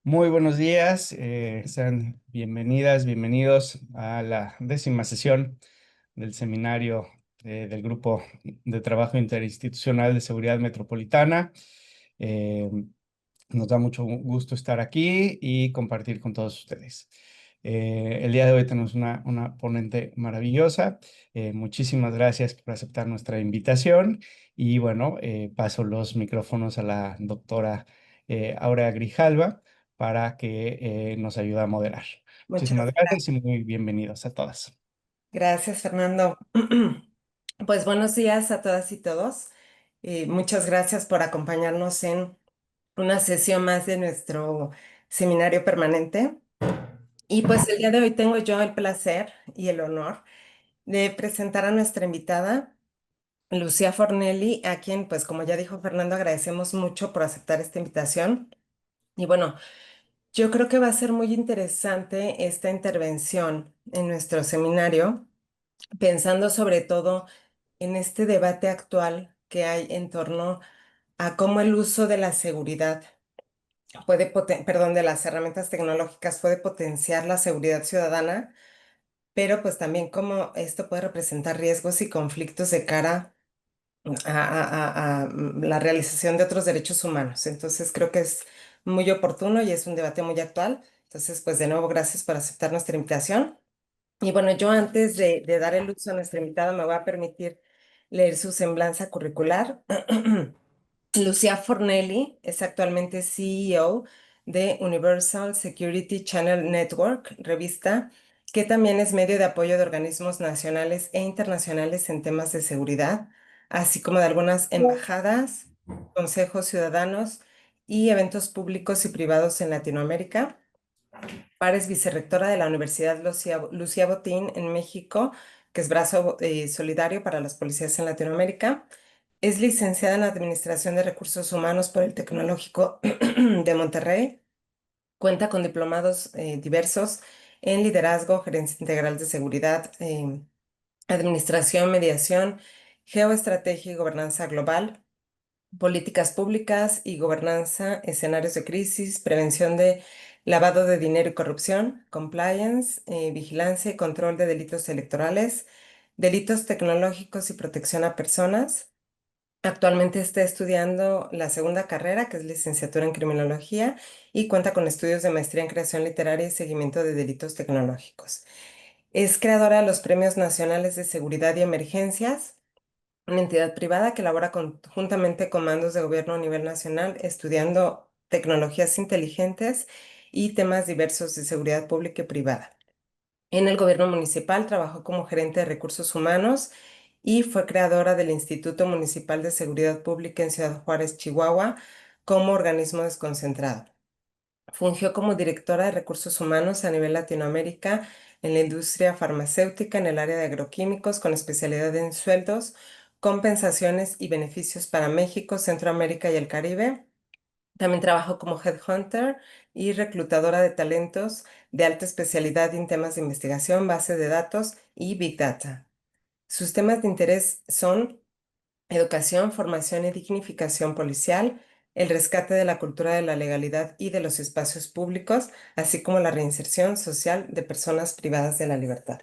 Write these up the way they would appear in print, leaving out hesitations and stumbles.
Muy buenos días, sean bienvenidas, bienvenidos a la 10ª sesión del seminario del Grupo de Trabajo Interinstitucional de Seguridad Metropolitana. Eh, Nos da mucho gusto estar aquí y compartir con todos ustedes. El día de hoy tenemos una ponente maravillosa. Muchísimas gracias por aceptar nuestra invitación y bueno, paso los micrófonos a la doctora Aurea Grijalva para que nos ayude a moderar. Muchas Muchísimas gracias y muy bienvenidos a todas. gracias, Fernando. Pues buenos días a todas y todos. Muchas gracias por acompañarnos en una sesión más de nuestro seminario permanente. Y pues el día de hoy tengo yo el placer y el honor de presentar a nuestra invitada, Lucía Fornelli, a quien, pues como ya dijo Fernando, agradecemos mucho por aceptar esta invitación. Y bueno, yo creo que va a ser muy interesante esta intervención en nuestro seminario, pensando sobre todo en este debate actual que hay en torno a cómo el uso de la seguridad perdón, de las herramientas tecnológicas puede potenciar la seguridad ciudadana, pero pues también cómo esto puede representar riesgos y conflictos de cara a la realización de otros derechos humanos. Entonces creo que es muy oportuno y es un debate muy actual. Entonces, pues de nuevo, gracias por aceptar nuestra invitación. Y bueno, yo antes de dar el uso a nuestra invitada me voy a permitir leer su semblanza curricular. Lucía Fornelli es actualmente CEO de Universal Security Channel Network, revista, que también es medio de apoyo de organismos nacionales e internacionales en temas de seguridad, así como de algunas embajadas, consejos ciudadanos y eventos públicos y privados en Latinoamérica. Es vicerrectora de la Universidad Lucía Botín en México, que es brazo solidario para las policías en Latinoamérica. Es licenciada en Administración de Recursos Humanos por el Tecnológico de Monterrey. Cuenta con diplomados diversos en liderazgo, gerencia integral de seguridad, administración, mediación, geoestrategia y gobernanza global, políticas públicas y gobernanza, escenarios de crisis, prevención de lavado de dinero y corrupción, compliance, vigilancia y control de delitos electorales, delitos tecnológicos y protección a personas. Actualmente está estudiando la segunda carrera, que es licenciatura en criminología, y cuenta con estudios de maestría en creación literaria y seguimiento de delitos tecnológicos. Es creadora de los Premios Nacionales de Seguridad y Emergencias, una entidad privada que elabora conjuntamente comandos de gobierno a nivel nacional, estudiando tecnologías inteligentes y temas diversos de seguridad pública y privada. En el gobierno municipal trabajó como gerente de recursos humanos y fue creadora del Instituto Municipal de Seguridad Pública en Ciudad Juárez, Chihuahua, como organismo desconcentrado. Fungió como directora de recursos humanos a nivel Latinoamérica en la industria farmacéutica en el área de agroquímicos con especialidad en sueldos, compensaciones y beneficios para México, Centroamérica y el Caribe. También trabajó como headhunter y reclutadora de talentos de alta especialidad en temas de investigación, base de datos y Big Data. Sus temas de interés son educación, formación y dignificación policial, el rescate de la cultura de la legalidad y de los espacios públicos, así como la reinserción social de personas privadas de la libertad.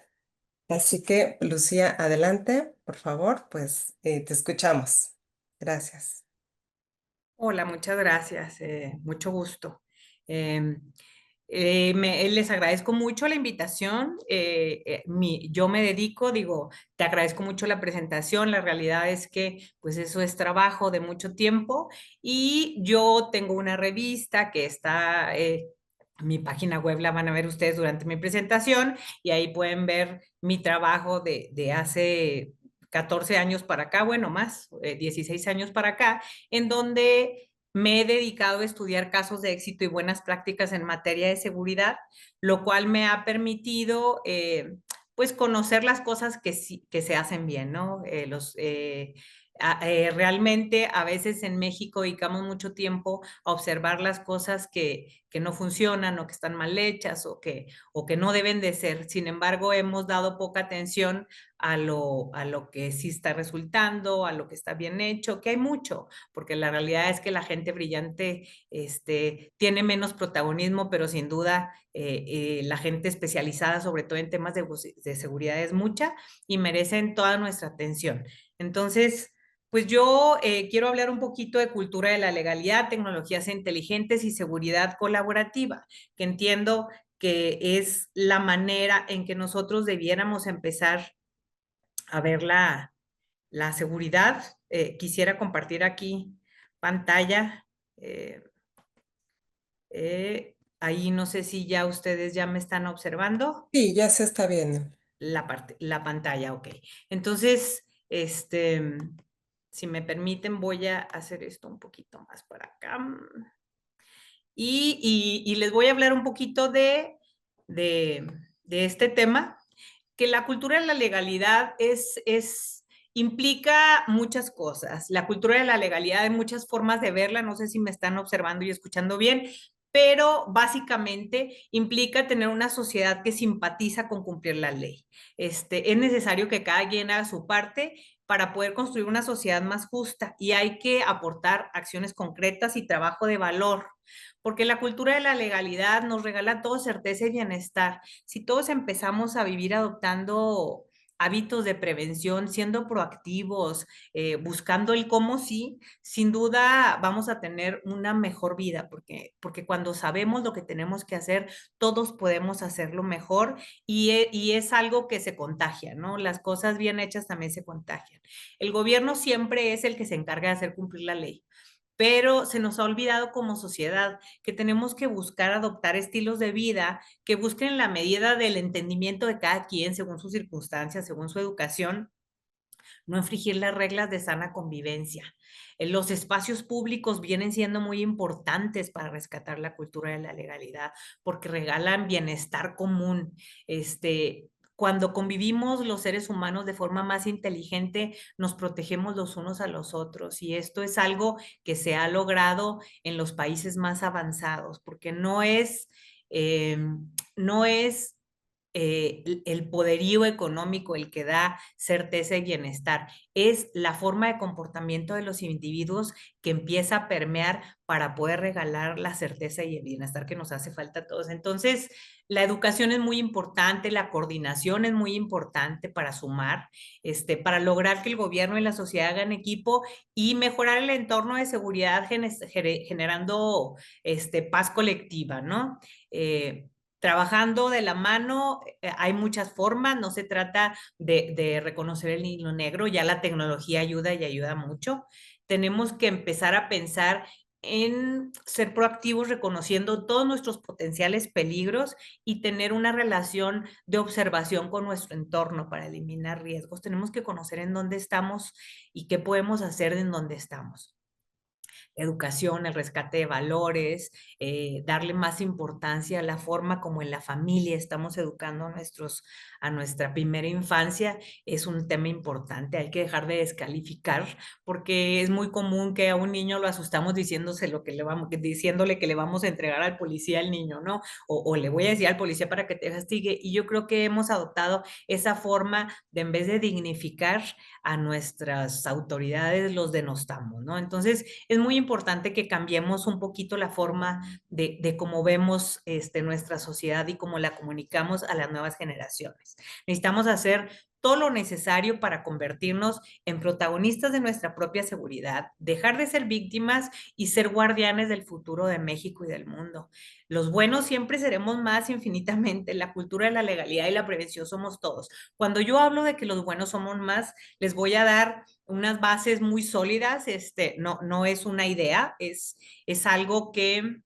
Así que, Lucía, adelante, por favor, pues te escuchamos. Gracias. Hola, muchas gracias, mucho gusto. Em, Les agradezco mucho la invitación. Yo me dedico, digo, te agradezco mucho la presentación. La realidad es que, pues, eso es trabajo de mucho tiempo y yo tengo una revista que está, mi página web la van a ver ustedes durante mi presentación y ahí pueden ver mi trabajo de hace 14 años para acá, bueno, más, 16 años para acá, en donde me he dedicado a estudiar casos de éxito y buenas prácticas en materia de seguridad, lo cual me ha permitido, pues, conocer las cosas que, sí, que se hacen bien, ¿no? Realmente a veces en México dedicamos mucho tiempo a observar las cosas que no funcionan o que están mal hechas o que no deben de ser. Sin embargo, hemos dado poca atención a lo que sí está resultando, a lo que está bien hecho, que hay mucho, porque la realidad es que la gente brillante tiene menos protagonismo, pero sin duda la gente especializada, sobre todo en temas de seguridad, es mucha y merecen toda nuestra atención. Entonces, pues yo quiero hablar un poquito de cultura de la legalidad, tecnologías inteligentes y seguridad colaborativa, que entiendo que es la manera en que nosotros debiéramos empezar a ver la seguridad. Quisiera compartir aquí pantalla. Ahí no sé si ya ustedes ya me están observando. Sí, ya se está viendo. La pantalla, ok. Entonces, si me permiten, voy a hacer esto un poquito más para acá. Y les voy a hablar un poquito de este tema, que la cultura de la legalidad implica muchas cosas. La cultura de la legalidad hay muchas formas de verla, no sé si me están observando y escuchando bien, pero básicamente implica tener una sociedad que simpatiza con cumplir la ley. Es necesario que cada quien haga su parte para poder construir una sociedad más justa y hay que aportar acciones concretas y trabajo de valor, porque la cultura de la legalidad nos regala a todos certeza y bienestar. Si todos empezamos a vivir adoptando hábitos de prevención, siendo proactivos, buscando el cómo sí, sin duda vamos a tener una mejor vida, porque cuando sabemos lo que tenemos que hacer, todos podemos hacerlo mejor y es algo que se contagia, ¿no? Las cosas bien hechas también se contagian. El gobierno siempre es el que se encarga de hacer cumplir la ley, pero se nos ha olvidado como sociedad que tenemos que buscar adoptar estilos de vida que busquen la medida del entendimiento de cada quien según sus circunstancias, según su educación, no infringir las reglas de sana convivencia. Los espacios públicos vienen siendo muy importantes para rescatar la cultura de la legalidad porque regalan bienestar común. Cuando convivimos los seres humanos de forma más inteligente, nos protegemos los unos a los otros y esto es algo que se ha logrado en los países más avanzados porque no es el poderío económico el que da certeza y bienestar, es la forma de comportamiento de los individuos que empieza a permear para poder regalar la certeza y el bienestar que nos hace falta a todos. Entonces, la educación es muy importante, la coordinación es muy importante para sumar, para lograr que el gobierno y la sociedad hagan equipo y mejorar el entorno de seguridad generando paz colectiva, ¿no? Trabajando de la mano, hay muchas formas, no se trata de reconocer el hilo negro, ya la tecnología ayuda y ayuda mucho. Tenemos que empezar a pensar en ser proactivos reconociendo todos nuestros potenciales peligros y tener una relación de observación con nuestro entorno para eliminar riesgos. Tenemos que conocer en dónde estamos y qué podemos hacer en dónde estamos. Educación, el rescate de valores, darle más importancia a la forma como en la familia estamos educando a nuestra primera infancia, es un tema importante. Hay que dejar de descalificar porque es muy común que a un niño lo asustamos diciéndole que le vamos a entregar al policía al niño, ¿no? O le voy a decir al policía para que te castigue. Y yo creo que hemos adoptado esa forma de, en vez de dignificar a nuestras autoridades, los denostamos, ¿no? Entonces, es muy importante que cambiemos un poquito la forma de cómo vemos nuestra sociedad y cómo la comunicamos a las nuevas generaciones. Necesitamos hacer todo lo necesario para convertirnos en protagonistas de nuestra propia seguridad, dejar de ser víctimas y ser guardianes del futuro de México y del mundo. Los buenos siempre seremos más infinitamente. La cultura de la legalidad y la prevención somos todos. Cuando yo hablo de que los buenos somos más, les voy a dar unas bases muy sólidas. No es una idea, es algo que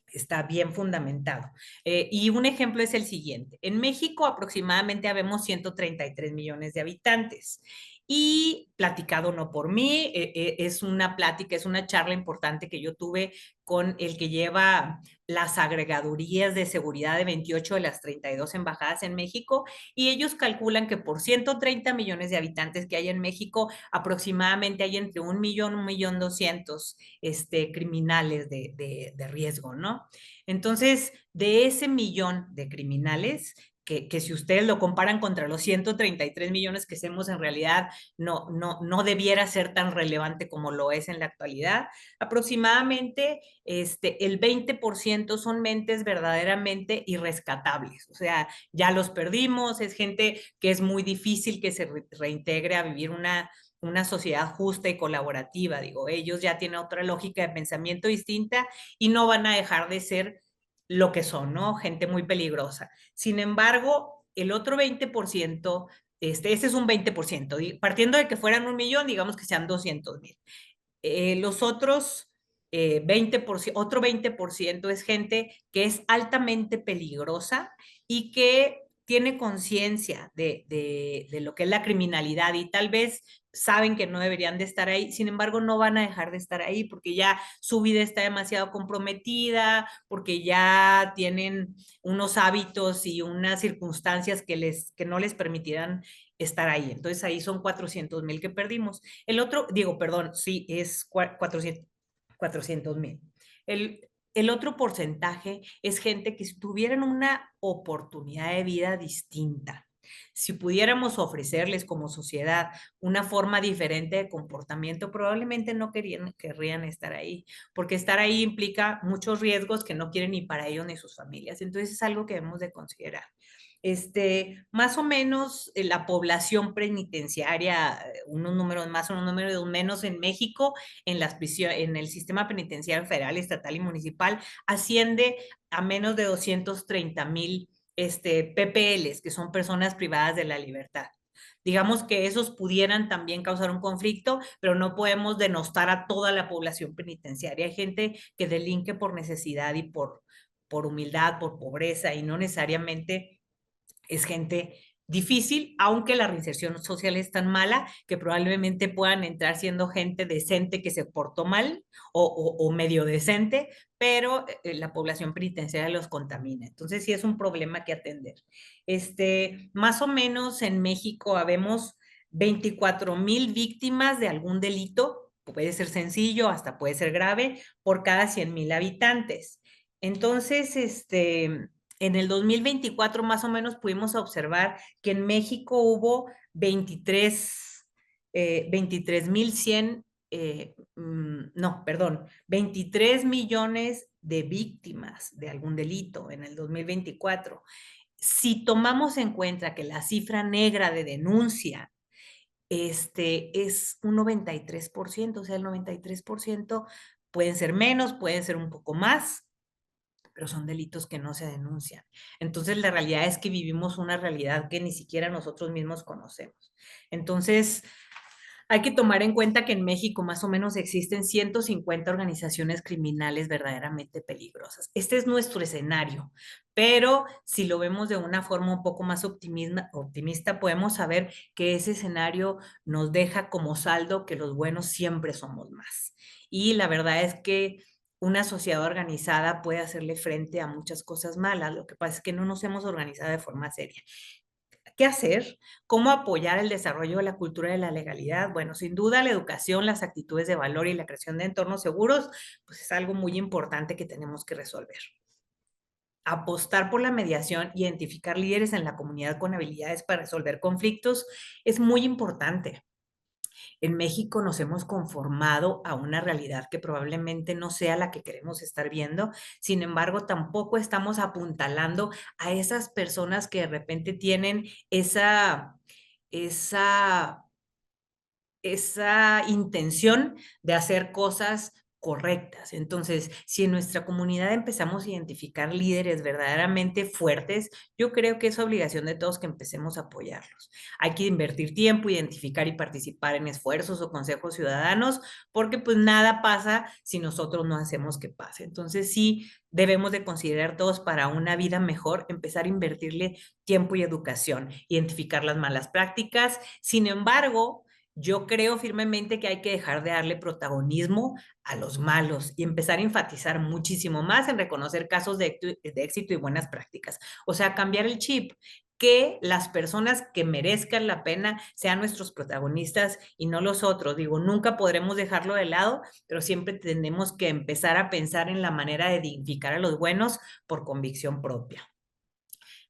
está bien fundamentado. Y un ejemplo es el siguiente. En México aproximadamente habemos 133 millones de habitantes y platicado no por mí, es una plática, es una charla importante que yo tuve con el que lleva las agregadurías de seguridad de 28 de las 32 embajadas en México, y ellos calculan que por 130 millones de habitantes que hay en México, aproximadamente hay entre 1.200.000 criminales de riesgo, ¿no? Entonces, de ese millón de criminales, que si ustedes lo comparan contra los 133 millones que somos, en realidad no debiera ser tan relevante como lo es en la actualidad. Aproximadamente el 20% son mentes verdaderamente irrescatables, o sea, ya los perdimos, es gente que es muy difícil que se reintegre a vivir una sociedad justa y colaborativa. Digo, ellos ya tienen otra lógica de pensamiento distinta y no van a dejar de ser lo que son, ¿no? Gente muy peligrosa. Sin embargo, el otro 20%, ese es un 20%, partiendo de que fueran 1 millón, digamos que sean 200,000. Los otros 20%, otro 20% es gente que es altamente peligrosa y que tiene conciencia de lo que es la criminalidad, y tal vez saben que no deberían de estar ahí, sin embargo no van a dejar de estar ahí porque ya su vida está demasiado comprometida, porque ya tienen unos hábitos y unas circunstancias que no les permitirán estar ahí. Entonces ahí son 400,000 que perdimos. El otro, digo, perdón, sí, es 400,000. El otro porcentaje es gente que si tuvieran una oportunidad de vida distinta, si pudiéramos ofrecerles como sociedad una forma diferente de comportamiento, probablemente no querrían estar ahí, porque estar ahí implica muchos riesgos que no quieren ni para ellos ni sus familias. Entonces es algo que debemos de considerar. Más o menos la población penitenciaria, unos números más, unos números menos en México, en las prisiones, en el sistema penitenciario federal, estatal y municipal, asciende a menos de 230,000 PPLs, que son personas privadas de la libertad. Digamos que esos pudieran también causar un conflicto, pero no podemos denostar a toda la población penitenciaria. Hay gente que delinque por necesidad y por humildad, por pobreza, y no necesariamente es gente difícil, aunque la reinserción social es tan mala que probablemente puedan entrar siendo gente decente que se portó mal o medio decente, pero la población penitenciaria los contamina. Entonces sí es un problema que atender. Más o menos en México habemos 24,000 víctimas de algún delito, puede ser sencillo, hasta puede ser grave, por cada 100,000 habitantes. Entonces, en el 2024 más o menos pudimos observar que en México hubo 23,100, no, perdón, 23 millones de víctimas de algún delito en el 2024. Si tomamos en cuenta que la cifra negra de denuncia es un 93%, o sea, el 93% pueden ser menos, pueden ser un poco más, pero son delitos que no se denuncian. Entonces, la realidad es que vivimos una realidad que ni siquiera nosotros mismos conocemos. Entonces, hay que tomar en cuenta que en México más o menos existen 150 organizaciones criminales verdaderamente peligrosas. Este es nuestro escenario, pero si lo vemos de una forma un poco más optimista, podemos saber que ese escenario nos deja como saldo que los buenos siempre somos más. Y la verdad es que una sociedad organizada puede hacerle frente a muchas cosas malas. Lo que pasa es que no nos hemos organizado de forma seria. ¿Qué hacer? ¿Cómo apoyar el desarrollo de la cultura de la legalidad? Bueno, sin duda la educación, las actitudes de valor y la creación de entornos seguros, pues es algo muy importante que tenemos que resolver. Apostar por la mediación, identificar líderes en la comunidad con habilidades para resolver conflictos es muy importante. En México nos hemos conformado a una realidad que probablemente no sea la que queremos estar viendo. Sin embargo, tampoco estamos apuntalando a esas personas que de repente tienen esa intención de hacer cosas correctas. Entonces, si en nuestra comunidad empezamos a identificar líderes verdaderamente fuertes, yo creo que es obligación de todos que empecemos a apoyarlos. Hay que invertir tiempo, identificar y participar en esfuerzos o consejos ciudadanos, porque pues nada pasa si nosotros no hacemos que pase. Entonces, sí debemos de considerar todos para una vida mejor, empezar a invertirle tiempo y educación, identificar las malas prácticas. Sin embargo, Yo creo firmemente que hay que dejar de darle protagonismo a los malos y empezar a enfatizar muchísimo más en reconocer casos de éxito y buenas prácticas. O sea, cambiar el chip, que las personas que merezcan la pena sean nuestros protagonistas y no los otros. Digo, nunca podremos dejarlo de lado, pero siempre tenemos que empezar a pensar en la manera de dignificar a los buenos por convicción propia.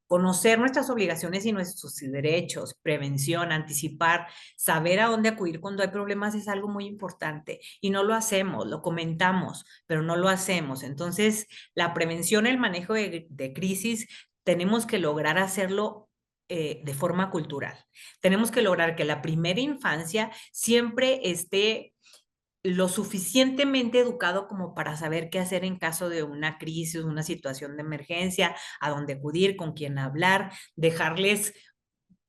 Conocer nuestras obligaciones y nuestros derechos, prevención, anticipar, saber a dónde acudir cuando hay problemas es algo muy importante y no lo hacemos, lo comentamos, pero no lo hacemos. Entonces, la prevención, el manejo de crisis, tenemos que lograr hacerlo de forma cultural. Tenemos que lograr que la primera infancia siempre esté lo suficientemente educado como para saber qué hacer en caso de una crisis, una situación de emergencia, a dónde acudir, con quién hablar, dejarles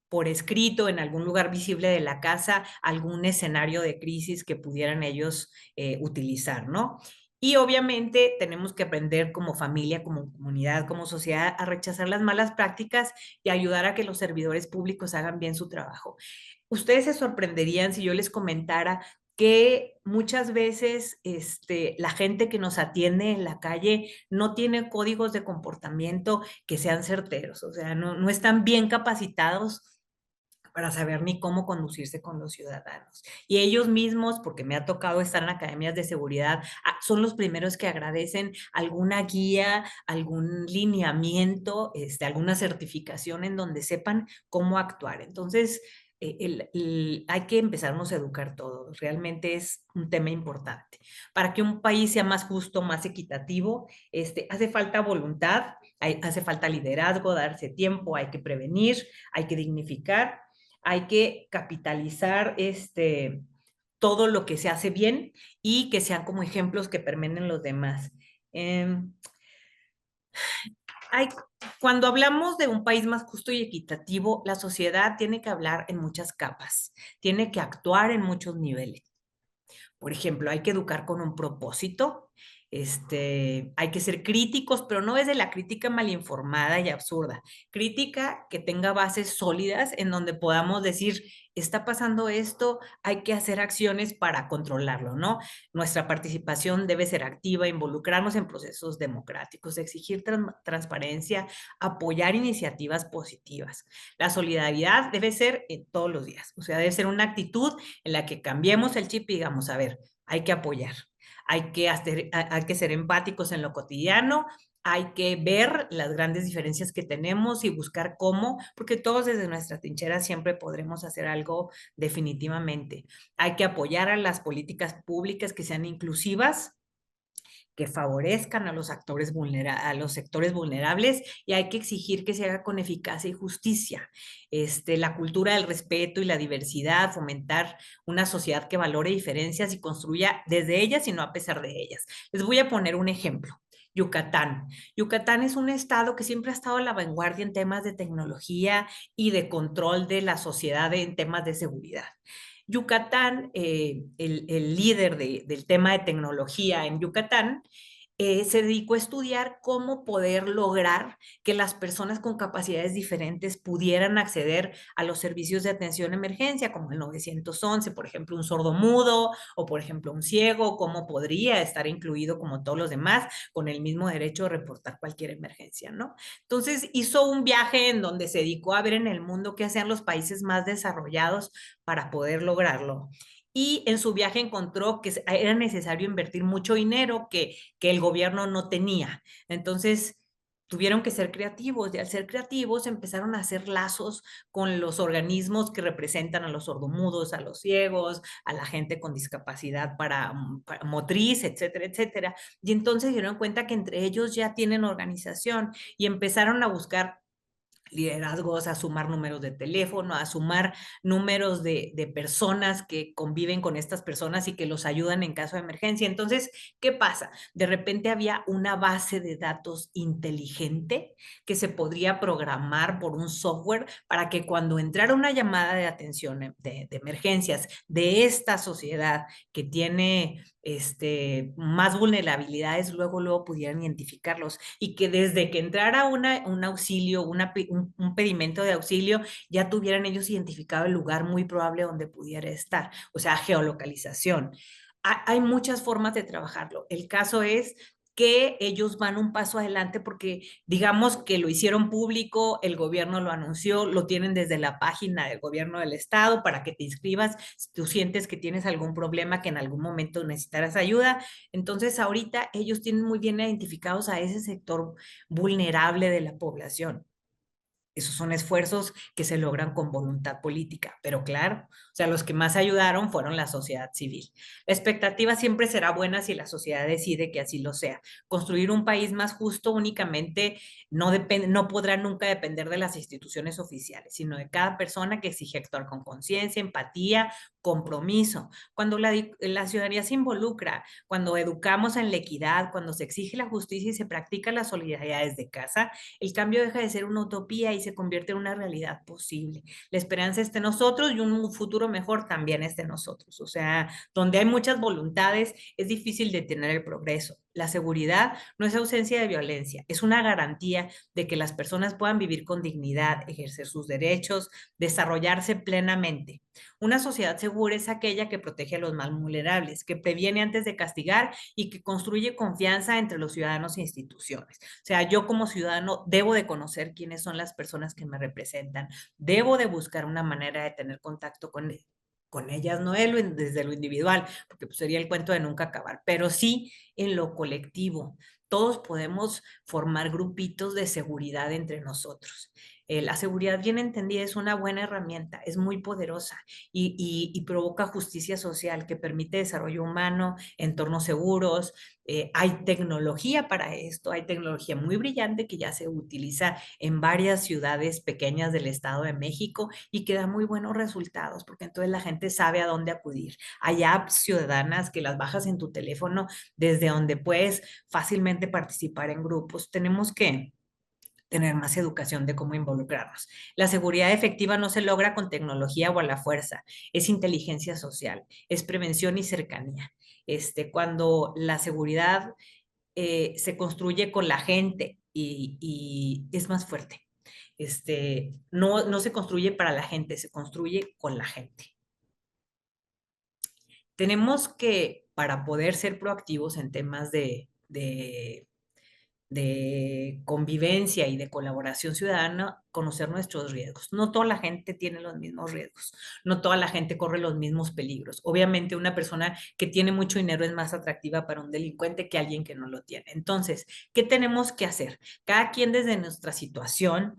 por escrito en algún lugar visible de la casa algún escenario de crisis que pudieran ellos utilizar, ¿no? Y obviamente tenemos que aprender como familia, como comunidad, como sociedad a rechazar las malas prácticas y ayudar a que los servidores públicos hagan bien su trabajo. Ustedes se sorprenderían si yo les comentara que muchas veces la gente que nos atiende en la calle no tiene códigos de comportamiento que sean certeros, o sea, no están bien capacitados para saber ni cómo conducirse con los ciudadanos. Y ellos mismos, porque me ha tocado estar en academias de seguridad, son los primeros que agradecen alguna guía, algún lineamiento, alguna certificación en donde sepan cómo actuar. Entonces, hay que empezarnos a educar todos. Realmente es un tema importante. Para que un país sea más justo, más equitativo, hace falta voluntad, hace falta liderazgo, darse tiempo, hay que prevenir, hay que dignificar, hay que capitalizar todo lo que se hace bien y que sean como ejemplos que permeen los demás. Hay, cuando hablamos de un país más justo y equitativo, la sociedad tiene que hablar en muchas capas, tiene que actuar en muchos niveles. Por ejemplo, hay que educar con un propósito, hay que ser críticos, pero no desde la crítica malinformada y absurda. Crítica que tenga bases sólidas en donde podamos decir, está pasando esto, hay que hacer acciones para controlarlo, ¿no? Nuestra participación debe ser activa, involucrarnos en procesos democráticos, exigir transparencia, apoyar iniciativas positivas. La solidaridad debe ser en todos los días, o sea, debe ser una actitud en la que cambiemos el chip y digamos, a ver, hay que apoyar, hay que ser empáticos en lo cotidiano, hay que ver las grandes diferencias que tenemos y buscar cómo, porque todos desde nuestra trinchera siempre podremos hacer algo definitivamente. Hay que apoyar a las políticas públicas que sean inclusivas, que favorezcan a los a los sectores vulnerables y hay que exigir que se haga con eficacia y justicia. La cultura del respeto y la diversidad, fomentar una sociedad que valore diferencias y construya desde ellas y no a pesar de ellas. Les voy a poner un ejemplo. Yucatán. Yucatán es un estado que siempre ha estado a la vanguardia en temas de tecnología y de control de la sociedad en temas de seguridad. Yucatán, el líder del tema de tecnología en Yucatán, se dedicó a estudiar cómo poder lograr que las personas con capacidades diferentes pudieran acceder a los servicios de atención a emergencia, como el 911, por ejemplo, un sordomudo o, por ejemplo, un ciego, cómo podría estar incluido como todos los demás con el mismo derecho de reportar cualquier emergencia, ¿no? Entonces hizo un viaje en donde se dedicó a ver en el mundo qué hacían los países más desarrollados para poder lograrlo. Y en su viaje encontró que era necesario invertir mucho dinero que el gobierno no tenía. Entonces, tuvieron que ser creativos y al ser creativos empezaron a hacer lazos con los organismos que representan a los sordomudos, a los ciegos, a la gente con discapacidad para motriz, etcétera, etcétera. Y entonces dieron cuenta que entre ellos ya tienen organización y empezaron a buscar liderazgos, a sumar números de teléfono, a sumar números de personas que conviven con estas personas y que los ayudan en caso de emergencia. Entonces, ¿qué pasa? De repente había una base de datos inteligente que se podría programar por un software para que cuando entrara una llamada de atención de emergencias de esta sociedad que tiene más vulnerabilidades, luego pudieran identificarlos y que desde que entrara un auxilio, un pedimento de auxilio, ya tuvieran ellos identificado el lugar muy probable donde pudiera estar, o sea, geolocalización. Hay muchas formas de trabajarlo. El caso es que ellos van un paso adelante porque digamos que lo hicieron público, el gobierno lo anunció, lo tienen desde la página del gobierno del estado para que te inscribas si tú sientes que tienes algún problema, que en algún momento necesitarás ayuda. Entonces ahorita ellos tienen muy bien identificados a ese sector vulnerable de la población. Esos son esfuerzos que se logran con voluntad política, pero claro, o sea, los que más ayudaron fueron la sociedad civil. La expectativa siempre será buena si la sociedad decide que así lo sea. Construir un país más justo únicamente no podrá nunca depender de las instituciones oficiales, sino de cada persona que exige actuar con conciencia, empatía, compromiso. Cuando la ciudadanía se involucra, cuando educamos en la equidad, cuando se exige la justicia y se practica la solidaridad desde casa, el cambio deja de ser una utopía y se convierte en una realidad posible. La esperanza está en nosotros y un futuro mejor también está en nosotros. O sea, donde hay muchas voluntades, es difícil detener el progreso. La seguridad no es ausencia de violencia, es una garantía de que las personas puedan vivir con dignidad, ejercer sus derechos, desarrollarse plenamente. Una sociedad segura es aquella que protege a los más vulnerables, que previene antes de castigar y que construye confianza entre los ciudadanos e instituciones. O sea, yo como ciudadano debo de conocer quiénes son las personas que me representan, debo de buscar una manera de tener contacto con ellas, no desde lo individual, porque pues sería el cuento de nunca acabar, pero sí en lo colectivo. Todos podemos formar grupitos de seguridad entre nosotros. La seguridad bien entendida es una buena herramienta, es muy poderosa y provoca justicia social que permite desarrollo humano, entornos seguros. Hay tecnología para esto, hay tecnología muy brillante que ya se utiliza en varias ciudades pequeñas del Estado de México y que da muy buenos resultados, porque entonces la gente sabe a dónde acudir. Hay apps ciudadanas que las bajas en tu teléfono desde donde puedes fácilmente participar en grupos. Tenemos que tener más educación de cómo involucrarnos. La seguridad efectiva no se logra con tecnología o a la fuerza, es inteligencia social, es prevención y cercanía. Cuando la seguridad se construye con la gente y es más fuerte. No se construye para la gente, se construye con la gente. Tenemos que, para poder ser proactivos en temas de convivencia y de colaboración ciudadana, conocer nuestros riesgos. No toda la gente tiene los mismos riesgos, no toda la gente corre los mismos peligros. Obviamente una persona que tiene mucho dinero es más atractiva para un delincuente que alguien que no lo tiene. Entonces, ¿qué tenemos que hacer? Cada quien desde nuestra situación,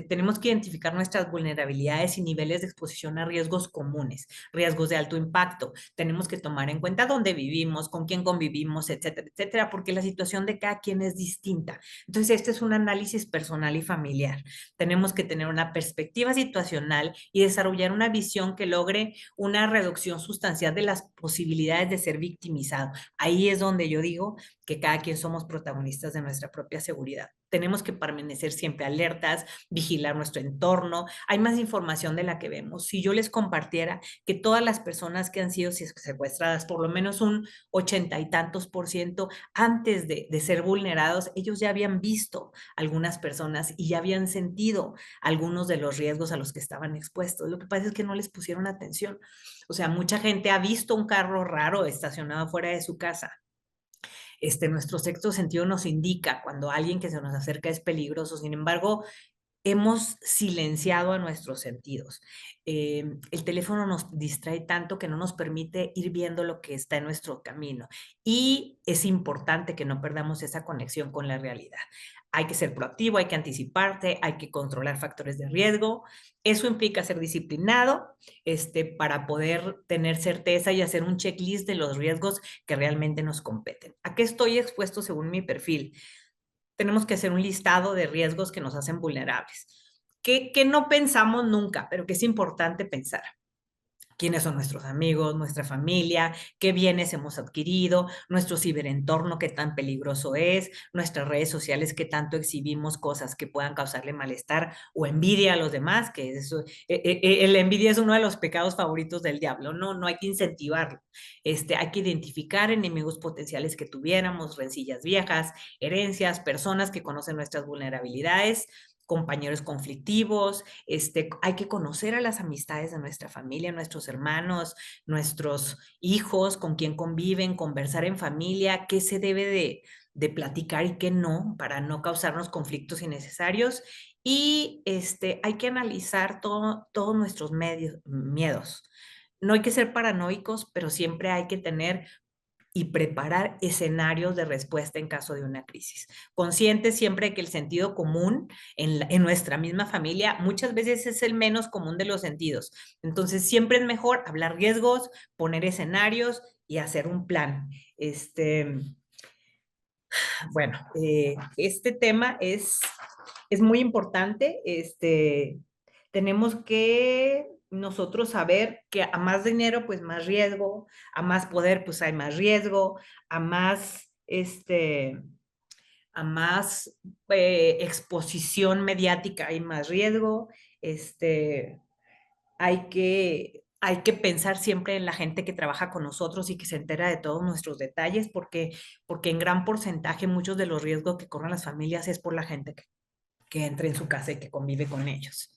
tenemos que identificar nuestras vulnerabilidades y niveles de exposición a riesgos comunes, riesgos de alto impacto. Tenemos que tomar en cuenta dónde vivimos, con quién convivimos, etcétera, etcétera, porque la situación de cada quien es distinta. Entonces, este es un análisis personal y familiar. Tenemos que tener una perspectiva situacional y desarrollar una visión que logre una reducción sustancial de las posibilidades de ser victimizado. Ahí es donde yo digo que cada quien somos protagonistas de nuestra propia seguridad. Tenemos que permanecer siempre alertas, vigilar nuestro entorno. Hay más información de la que vemos. Si yo les compartiera que todas las personas que han sido secuestradas, por lo menos un 80 y tantos % antes de ser vulnerados, ellos ya habían visto algunas personas y ya habían sentido algunos de los riesgos a los que estaban expuestos. Lo que pasa es que no les pusieron atención. O sea, mucha gente ha visto un carro raro estacionado fuera de su casa. Nuestro sexto sentido nos indica cuando alguien que se nos acerca es peligroso. Sin embargo, hemos silenciado a nuestros sentidos. El teléfono nos distrae tanto que no nos permite ir viendo lo que está en nuestro camino. Y es importante que no perdamos esa conexión con la realidad. Hay que ser proactivo, hay que anticiparte, hay que controlar factores de riesgo. Eso implica ser disciplinado, para poder tener certeza y hacer un checklist de los riesgos que realmente nos competen. ¿A qué estoy expuesto según mi perfil? Tenemos que hacer un listado de riesgos que nos hacen vulnerables, que no pensamos nunca, pero que es importante pensar. quiénes son nuestros amigos, nuestra familia, qué bienes hemos adquirido, nuestro ciberentorno, qué tan peligroso es, nuestras redes sociales, qué tanto exhibimos cosas que puedan causarle malestar o envidia a los demás, que eso, la envidia es uno de los pecados favoritos del diablo, no hay que incentivarlo. Hay que identificar enemigos potenciales que tuviéramos, rencillas viejas, herencias, personas que conocen nuestras vulnerabilidades, compañeros conflictivos, hay que conocer a las amistades de nuestra familia, nuestros hermanos, nuestros hijos, con quién conviven, conversar en familia, qué se debe de platicar y qué no, para no causarnos conflictos innecesarios. Y hay que analizar todos nuestros miedos. No hay que ser paranoicos, pero siempre hay que tener y preparar escenarios de respuesta en caso de una crisis. Conscientes siempre que el sentido común en nuestra misma familia muchas veces es el menos común de los sentidos. Entonces siempre es mejor hablar riesgos, poner escenarios y hacer un plan. Bueno, este tema es muy importante. Tenemos que nosotros saber que a más dinero, pues más riesgo, a más poder, pues hay más riesgo, a más, a más exposición mediática hay más riesgo. Hay que pensar siempre en la gente que trabaja con nosotros y que se entera de todos nuestros detalles, porque en gran porcentaje muchos de los riesgos que corren las familias es por la gente que entra en su casa y que convive con ellos.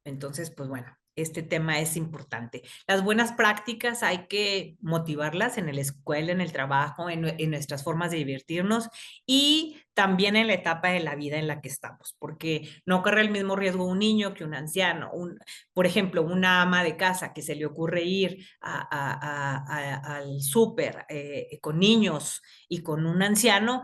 Entonces, pues bueno, este tema es importante. Las buenas prácticas hay que motivarlas en la escuela, en el trabajo, en nuestras formas de divertirnos y también en la etapa de la vida en la que estamos, porque no corre el mismo riesgo un niño que un anciano. Por ejemplo, una ama de casa que se le ocurre ir al súper con niños y con un anciano,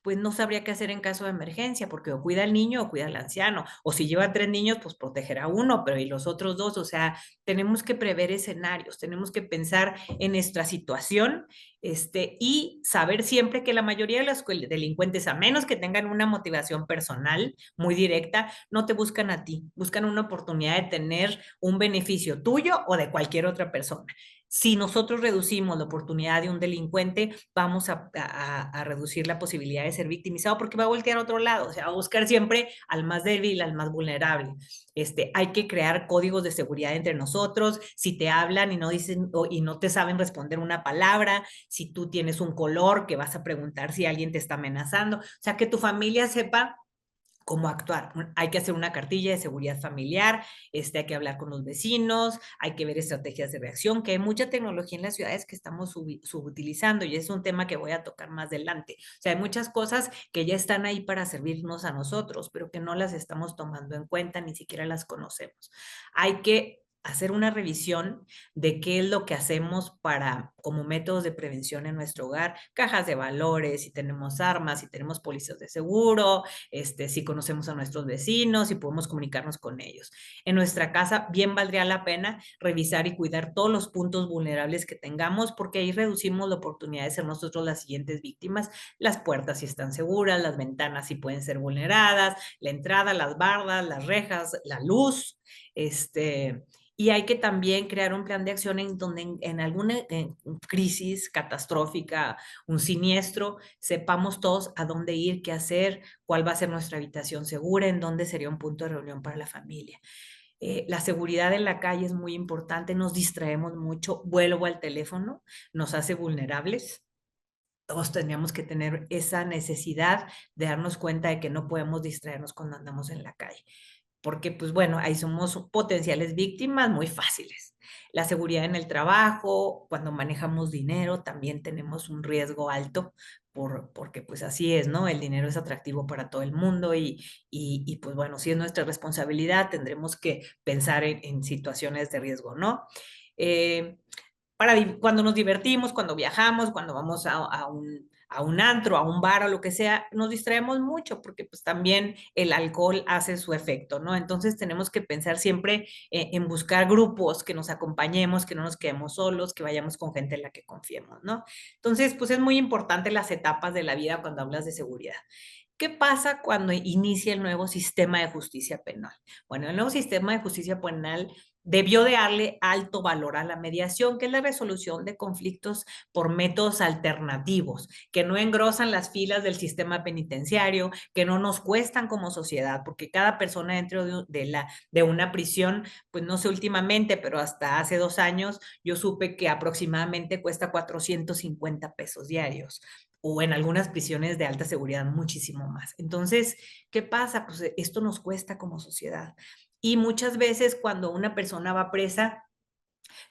pues no sabría qué hacer en caso de emergencia, porque o cuida al niño o cuida al anciano, o si lleva 3 niños, pues protegerá a uno, pero y los otros 2, o sea, tenemos que prever escenarios, tenemos que pensar en nuestra situación, y saber siempre que la mayoría de los delincuentes, a menos que tengan una motivación personal muy directa, no te buscan a ti, buscan una oportunidad de tener un beneficio tuyo o de cualquier otra persona. Si nosotros reducimos la oportunidad de un delincuente, vamos a reducir la posibilidad de ser victimizado, porque va a voltear a otro lado, o sea, va a buscar siempre al más débil, al más vulnerable. Hay que crear códigos de seguridad entre nosotros. Si te hablan y no dicen y no te saben responder una palabra, si tú tienes un color, que vas a preguntar si alguien te está amenazando, o sea, que tu familia sepa cómo actuar. Hay que hacer una cartilla de seguridad familiar, hay que hablar con los vecinos, hay que ver estrategias de reacción, que hay mucha tecnología en las ciudades que estamos subutilizando y es un tema que voy a tocar más adelante. O sea, hay muchas cosas que ya están ahí para servirnos a nosotros, pero que no las estamos tomando en cuenta, ni siquiera las conocemos. Hay que hacer una revisión de qué es lo que hacemos como métodos de prevención en nuestro hogar, cajas de valores, si tenemos armas, si tenemos pólizas de seguro, si conocemos a nuestros vecinos, si podemos comunicarnos con ellos. En nuestra casa bien valdría la pena revisar y cuidar todos los puntos vulnerables que tengamos, porque ahí reducimos la oportunidad de ser nosotros las siguientes víctimas. Las puertas si están seguras, las ventanas si pueden ser vulneradas, la entrada, las bardas, las rejas, la luz, y hay que también crear un plan de acción en donde en alguna crisis catastrófica, un siniestro, sepamos todos a dónde ir, qué hacer, cuál va a ser nuestra habitación segura, en dónde sería un punto de reunión para la familia. La seguridad en la calle es muy importante, nos distraemos mucho, vuelvo al teléfono, nos hace vulnerables. Todos tendríamos que tener esa necesidad de darnos cuenta de que no podemos distraernos cuando andamos en la calle, porque pues bueno, ahí somos potenciales víctimas muy fáciles. La seguridad en el trabajo, cuando manejamos dinero, también tenemos un riesgo alto, porque pues así es, ¿no? El dinero es atractivo para todo el mundo y pues bueno, si es nuestra responsabilidad, tendremos que pensar en situaciones de riesgo, ¿no? Cuando nos divertimos, cuando viajamos, cuando vamos a un antro, a un bar o lo que sea, nos distraemos mucho porque pues también el alcohol hace su efecto, ¿no? Entonces tenemos que pensar siempre en buscar grupos que nos acompañemos, que no nos quedemos solos, que vayamos con gente en la que confiemos, ¿no? Entonces, pues es muy importante las etapas de la vida cuando hablas de seguridad. ¿Qué pasa cuando inicia el nuevo sistema de justicia penal? Bueno, el nuevo sistema de justicia penal debió de darle alto valor a la mediación, que es la resolución de conflictos por métodos alternativos, que no engrosan las filas del sistema penitenciario, que no nos cuestan como sociedad, porque cada persona dentro de una prisión, pues no sé últimamente, pero hasta hace 2 años yo supe que aproximadamente cuesta 450 pesos diarios, o en algunas prisiones de alta seguridad muchísimo más. Entonces, ¿qué pasa? Pues esto nos cuesta como sociedad. Y muchas veces cuando una persona va presa,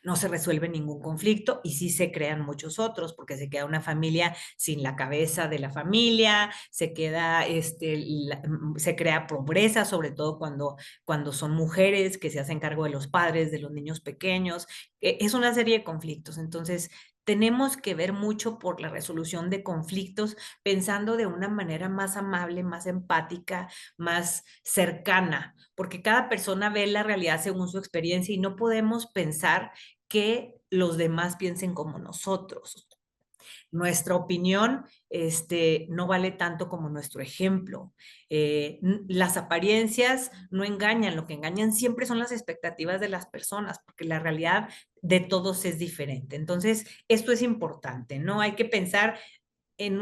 no se resuelve ningún conflicto y sí se crean muchos otros, porque se queda una familia sin la cabeza de la familia, se queda, se crea pobreza, sobre todo cuando son mujeres que se hacen cargo de los padres, de los niños pequeños. Es una serie de conflictos. Entonces, tenemos que ver mucho por la resolución de conflictos, pensando de una manera más amable, más empática, más cercana, porque cada persona ve la realidad según su experiencia y no podemos pensar que los demás piensen como nosotros. Nuestra opinión no vale tanto como nuestro ejemplo. Las apariencias no engañan, lo que engañan siempre son las expectativas de las personas, porque la realidad de todos es diferente. Entonces, esto es importante, ¿no? Hay que pensar en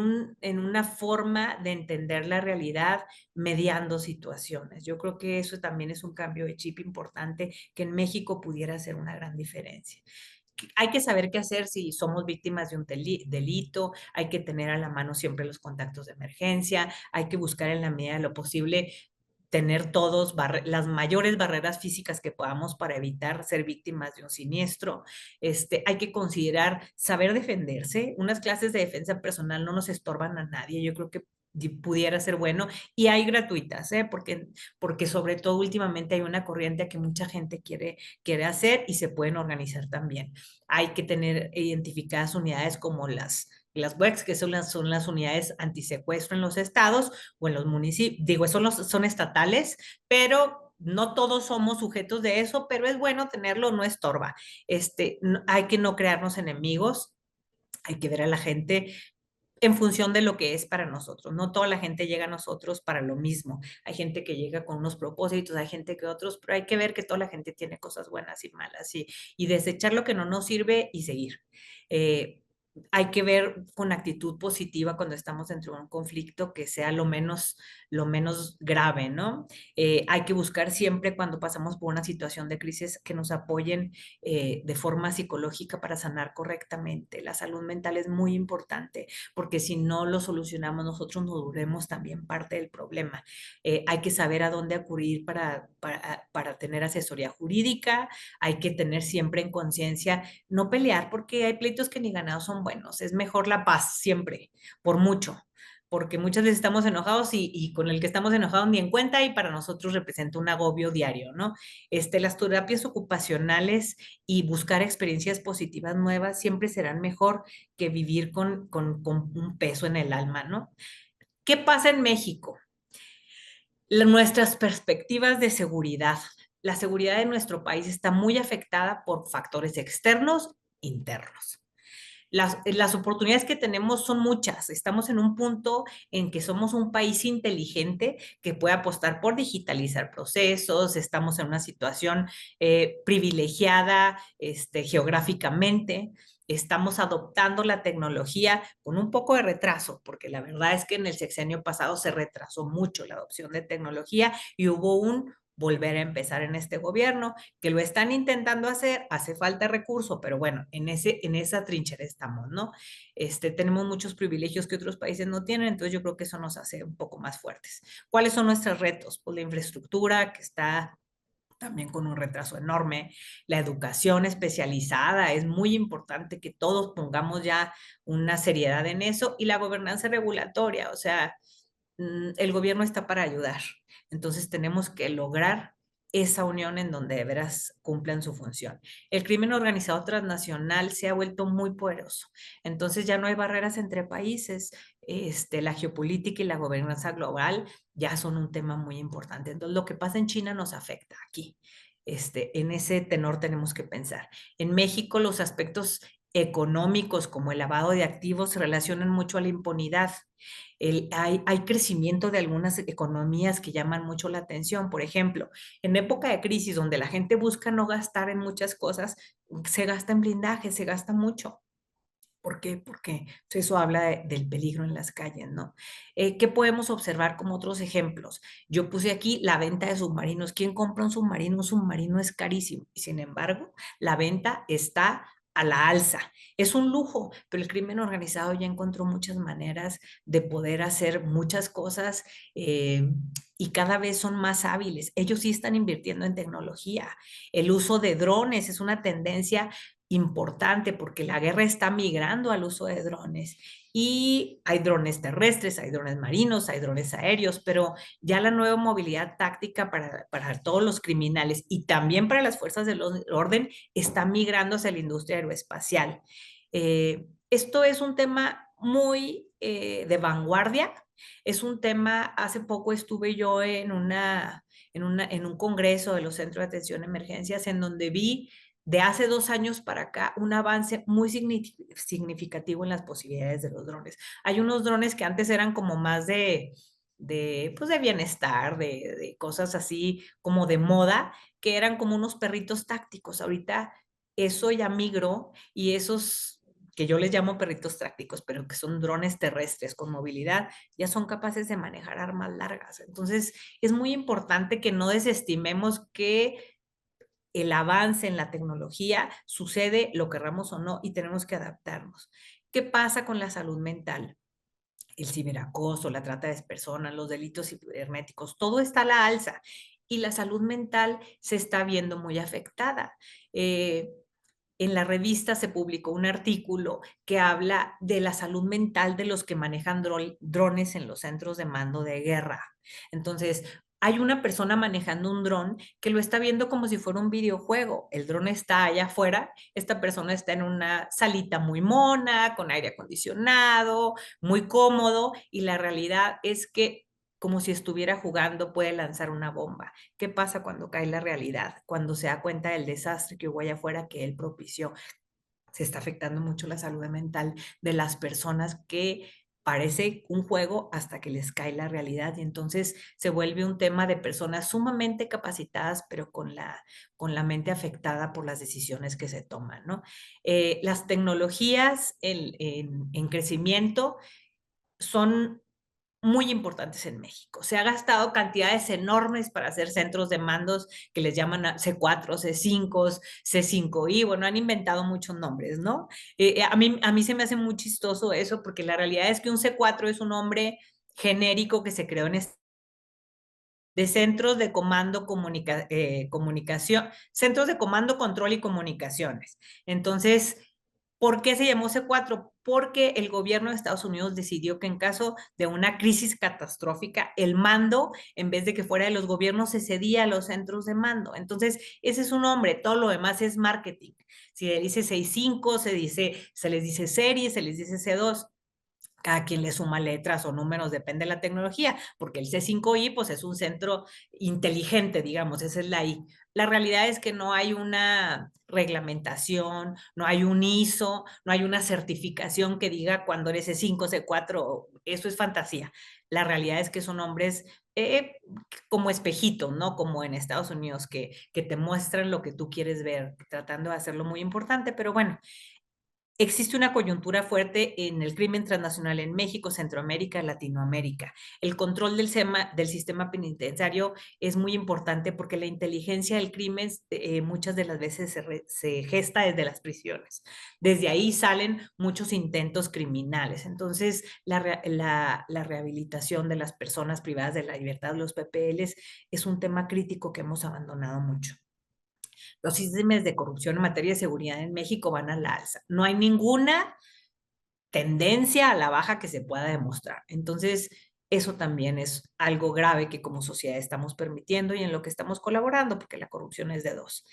una forma de entender la realidad mediando situaciones. Yo creo que eso también es un cambio de chip importante que en México pudiera hacer una gran diferencia. Hay que saber qué hacer si somos víctimas de un delito, hay que tener a la mano siempre los contactos de emergencia, hay que buscar en la medida de lo posible tener todos las mayores barreras físicas que podamos para evitar ser víctimas de un siniestro. Hay que considerar saber defenderse. Unas clases de defensa personal no nos estorban a nadie. Yo creo que pudiera ser bueno y hay gratuitas, porque sobre todo últimamente hay una corriente que mucha gente quiere hacer y se pueden organizar también. Hay que tener identificadas unidades como las WECs, que son las unidades antisecuestro en los estados o en los municipios, digo, son estatales, pero no todos somos sujetos de eso, pero es bueno tenerlo, no estorba. Hay que no crearnos enemigos, hay que ver a la gente en función de lo que es para nosotros. No toda la gente llega a nosotros para lo mismo. Hay gente que llega con unos propósitos, hay gente que otros, pero hay que ver que toda la gente tiene cosas buenas y malas y desechar lo que no nos sirve y seguir. Hay que ver con actitud positiva cuando estamos dentro de un conflicto que sea lo menos grave, ¿no? Hay que buscar siempre cuando pasamos por una situación de crisis que nos apoyen de forma psicológica para sanar correctamente. La salud mental es muy importante porque si no lo solucionamos nosotros nos duremos también parte del problema. Hay que saber a dónde acudir para tener asesoría jurídica, hay que tener siempre en conciencia, no pelear porque hay pleitos que ni ganados son buenos, es mejor la paz siempre, por mucho, porque muchas veces estamos enojados y con el que estamos enojados ni en cuenta y para nosotros representa un agobio diario, ¿no? Las terapias ocupacionales y buscar experiencias positivas nuevas siempre serán mejor que vivir con un peso en el alma, ¿no? ¿Qué pasa en México? Nuestras perspectivas de seguridad. La seguridad de nuestro país está muy afectada por factores externos, internos. Las oportunidades que tenemos son muchas. Estamos en un punto en que somos un país inteligente que puede apostar por digitalizar procesos. Estamos en una situación privilegiada geográficamente. Estamos adoptando la tecnología con un poco de retraso, porque la verdad es que en el sexenio pasado se retrasó mucho la adopción de tecnología y hubo un volver a empezar en este gobierno, que lo están intentando hacer, hace falta recurso, pero bueno, en esa trinchera estamos, ¿no? Tenemos muchos privilegios que otros países no tienen, entonces yo creo que eso nos hace un poco más fuertes. ¿Cuáles son nuestros retos? Pues la infraestructura, que está también con un retraso enorme, la educación especializada, es muy importante que todos pongamos ya una seriedad en eso, y la gobernanza regulatoria, o sea, el gobierno está para ayudar. Entonces tenemos que lograr esa unión en donde de veras cumplan su función. El crimen organizado transnacional se ha vuelto muy poderoso. Entonces ya no hay barreras entre países. La geopolítica y la gobernanza global ya son un tema muy importante. Entonces lo que pasa en China nos afecta aquí. En ese tenor tenemos que pensar. En México los aspectos económicos como el lavado de activos se relacionan mucho a la impunidad. Hay crecimiento de algunas economías que llaman mucho la atención. Por ejemplo, en época de crisis donde la gente busca no gastar en muchas cosas, se gasta en blindaje, se gasta mucho. ¿Por qué? Porque eso habla del peligro en las calles, ¿no? ¿Qué podemos observar como otros ejemplos? Yo puse aquí la venta de submarinos. ¿Quién compra un submarino? Un submarino es carísimo y sin embargo la venta está a la alza. Es un lujo, pero el crimen organizado ya encontró muchas maneras de poder hacer muchas cosas y cada vez son más hábiles. Ellos sí están invirtiendo en tecnología. El uso de drones es una tendencia importante porque la guerra está migrando al uso de drones y hay drones terrestres, hay drones marinos, hay drones aéreos, pero ya la nueva movilidad táctica para todos los criminales y también para las fuerzas del orden está migrando hacia la industria aeroespacial. Esto es un tema muy de vanguardia, es un tema, hace poco estuve yo en un congreso de los centros de atención a emergencias en donde vi de hace 2 años para acá un avance muy significativo en las posibilidades de los drones. Hay unos drones que antes eran como más pues de bienestar, de cosas así como de moda, que eran como unos perritos tácticos. Ahorita eso ya migró y esos que yo les llamo perritos tácticos, pero que son drones terrestres con movilidad, ya son capaces de manejar armas largas. Entonces, es muy importante que no desestimemos que el avance en la tecnología sucede, lo querramos o no, y tenemos que adaptarnos. ¿Qué pasa con la salud mental? El ciberacoso, la trata de personas, los delitos cibernéticos, todo está a la alza y la salud mental se está viendo muy afectada. En la revista se publicó un artículo que habla de la salud mental de los que manejan drones en los centros de mando de guerra. Entonces, hay una persona manejando un dron que lo está viendo como si fuera un videojuego. El dron está allá afuera, esta persona está en una salita muy mona, con aire acondicionado, muy cómodo, y la realidad es que como si estuviera jugando, puede lanzar una bomba. ¿Qué pasa cuando cae la realidad? Cuando se da cuenta del desastre que hubo allá afuera que él propició. Se está afectando mucho la salud mental de las personas que parece un juego hasta que les cae la realidad y entonces se vuelve un tema de personas sumamente capacitadas pero con la mente afectada por las decisiones que se toman, ¿no? Las tecnologías en crecimiento son muy importantes en México. Se ha gastado cantidades enormes para hacer centros de mandos que les llaman C4, C5, C5I, bueno, han inventado muchos nombres, ¿no? A mí se me hace muy chistoso eso porque la realidad es que un C4 es un nombre genérico que se creó de centros de comando, comunicación, centros de comando, control y comunicaciones. Entonces, ¿por qué se llamó C4? Porque el gobierno de Estados Unidos decidió que en caso de una crisis catastrófica, el mando, en vez de que fuera de los gobiernos, se cedía a los centros de mando. Entonces, ese es un nombre, todo lo demás es marketing. Si le dice 6.5, se les dice serie, se les dice C2. Cada quien le suma letras o números, depende de la tecnología, porque el C5I pues es un centro inteligente, digamos, esa es la I. La realidad es que no hay una reglamentación, no hay un ISO, no hay una certificación que diga cuando eres C5, C4, eso es fantasía. La realidad es que son nombres como espejitos, ¿no? Como en Estados Unidos, que te muestran lo que tú quieres ver, tratando de hacerlo muy importante, pero bueno, existe una coyuntura fuerte en el crimen transnacional en México, Centroamérica, Latinoamérica. El control del sistema penitenciario es muy importante porque la inteligencia del crimen muchas de las veces se gesta desde las prisiones. Desde ahí salen muchos intentos criminales. Entonces, la rehabilitación de las personas privadas de la libertad, los PPLs, es un tema crítico que hemos abandonado mucho. Los índices de corrupción en materia de seguridad en México van a la alza. No hay ninguna tendencia a la baja que se pueda demostrar. Entonces, eso también es algo grave que como sociedad estamos permitiendo y en lo que estamos colaborando, porque la corrupción es de dos.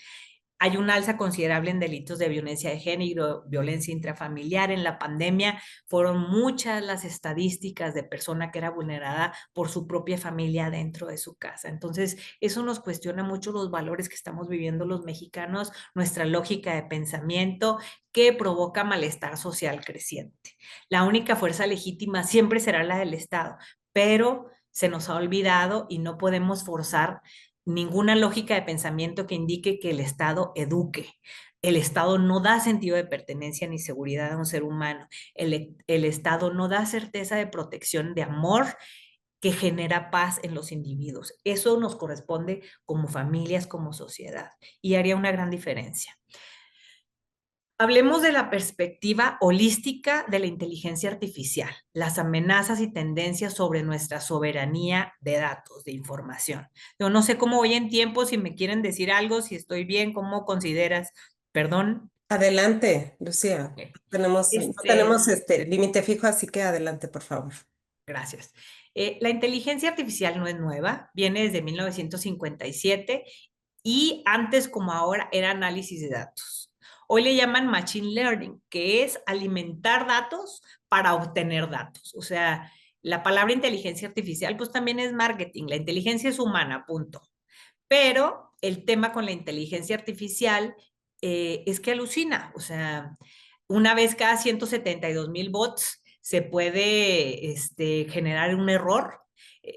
Hay un alza considerable en delitos de violencia de género, violencia intrafamiliar. En la pandemia fueron muchas las estadísticas de persona que era vulnerada por su propia familia dentro de su casa. Entonces, eso nos cuestiona mucho los valores que estamos viviendo los mexicanos, nuestra lógica de pensamiento, que provoca malestar social creciente. La única fuerza legítima siempre será la del Estado, pero se nos ha olvidado y no podemos forzar ninguna lógica de pensamiento que indique que el Estado eduque. El Estado no da sentido de pertenencia ni seguridad a un ser humano. El Estado no da certeza de protección, de amor que genera paz en los individuos. Eso nos corresponde como familias, como sociedad, y haría una gran diferencia. Hablemos de la perspectiva holística de la inteligencia artificial, las amenazas y tendencias sobre nuestra soberanía de datos, de información. Yo no sé cómo voy en tiempo, si me quieren decir algo, si estoy bien, cómo consideras, perdón. Adelante, Lucía. Okay. No tenemos límite fijo, así que adelante, por favor. Gracias. La inteligencia artificial no es nueva, viene desde 1957 y antes como ahora era análisis de datos. Hoy le llaman machine learning, que es alimentar datos para obtener datos. O sea, la palabra inteligencia artificial pues también es marketing. La inteligencia es humana, punto. Pero el tema con la inteligencia artificial es que alucina. O sea, una vez cada 172,000 bots se puede generar un error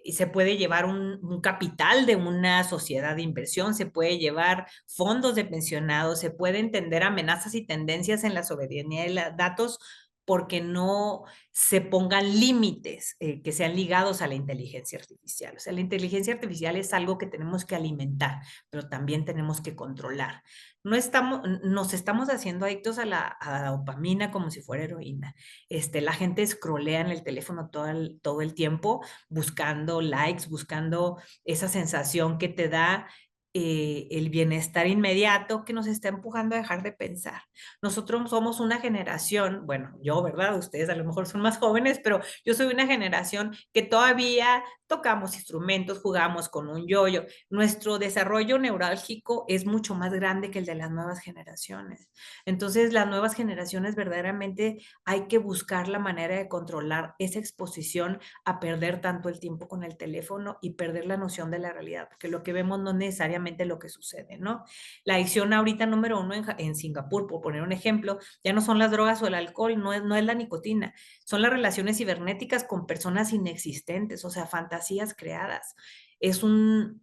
y se puede llevar un capital de una sociedad de inversión, se puede llevar fondos de pensionados, se puede entender amenazas y tendencias en la soberanía de los datos porque no se pongan límites que sean ligados a la inteligencia artificial. O sea, la inteligencia artificial es algo que tenemos que alimentar, pero también tenemos que controlar. Nos estamos haciendo adictos a la dopamina como si fuera heroína. La gente scrollea en el teléfono todo el tiempo buscando likes, buscando esa sensación que te da el bienestar inmediato que nos está empujando a dejar de pensar. Nosotros somos una generación, bueno, yo, ¿verdad? Ustedes a lo mejor son más jóvenes, pero yo soy una generación que todavía tocamos instrumentos, jugamos con un yoyo. Nuestro desarrollo neurálgico es mucho más grande que el de las nuevas generaciones. Entonces, las nuevas generaciones verdaderamente hay que buscar la manera de controlar esa exposición a perder tanto el tiempo con el teléfono y perder la noción de la realidad, porque lo que vemos no es necesariamente lo que sucede, ¿no? La adicción ahorita número 1 en Singapur, por poner un ejemplo, ya no son las drogas o el alcohol, no es la nicotina, son las relaciones cibernéticas con personas inexistentes, o sea, fantasías creadas. Es un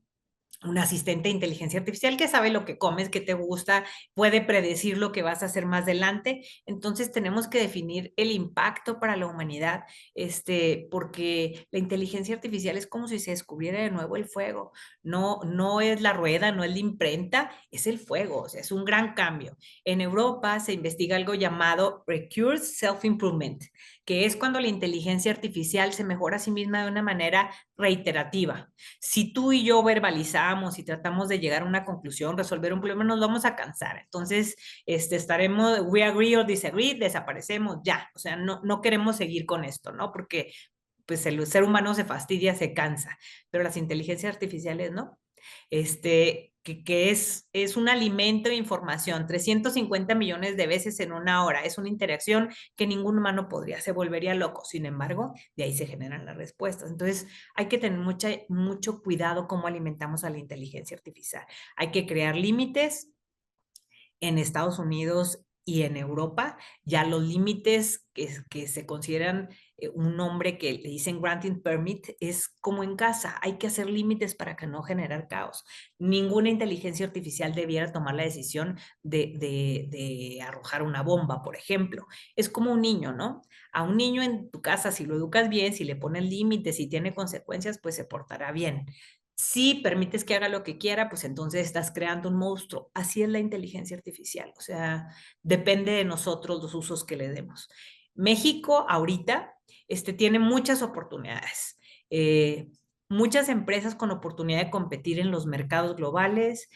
asistente de inteligencia artificial que sabe lo que comes, que te gusta, puede predecir lo que vas a hacer más adelante. Entonces tenemos que definir el impacto para la humanidad, porque la inteligencia artificial es como si se descubriera de nuevo el fuego. No es la rueda, no es la imprenta, es el fuego, o sea, es un gran cambio. En Europa se investiga algo llamado Recursive Self-Improvement, que es cuando la inteligencia artificial se mejora a sí misma de una manera reiterativa. Si tú y yo verbalizamos y tratamos de llegar a una conclusión, resolver un problema, nos vamos a cansar. Entonces, estaremos, we agree or disagree, desaparecemos ya. O sea, no queremos seguir con esto, ¿no? Porque pues el ser humano se fastidia, se cansa, pero las inteligencias artificiales no. Que es un alimento de información, 350 millones de veces en una hora. Es una interacción que ningún humano podría, se volvería loco. Sin embargo, de ahí se generan las respuestas. Entonces, hay que tener mucho cuidado cómo alimentamos a la inteligencia artificial. Hay que crear límites. En Estados Unidos y en Europa, ya los límites que se consideran un nombre que le dicen granting permit es como en casa, hay que hacer límites para que no generar caos. Ninguna inteligencia artificial debiera tomar la decisión de arrojar una bomba, por ejemplo. Es como un niño, ¿no? A un niño en tu casa, si lo educas bien, si le pones límites, si tiene consecuencias, pues se portará bien. Si permites que haga lo que quiera, pues entonces estás creando un monstruo. Así es la inteligencia artificial. O sea, depende de nosotros los usos que le demos. México ahorita tiene muchas oportunidades. Muchas empresas con oportunidad de competir en los mercados globales,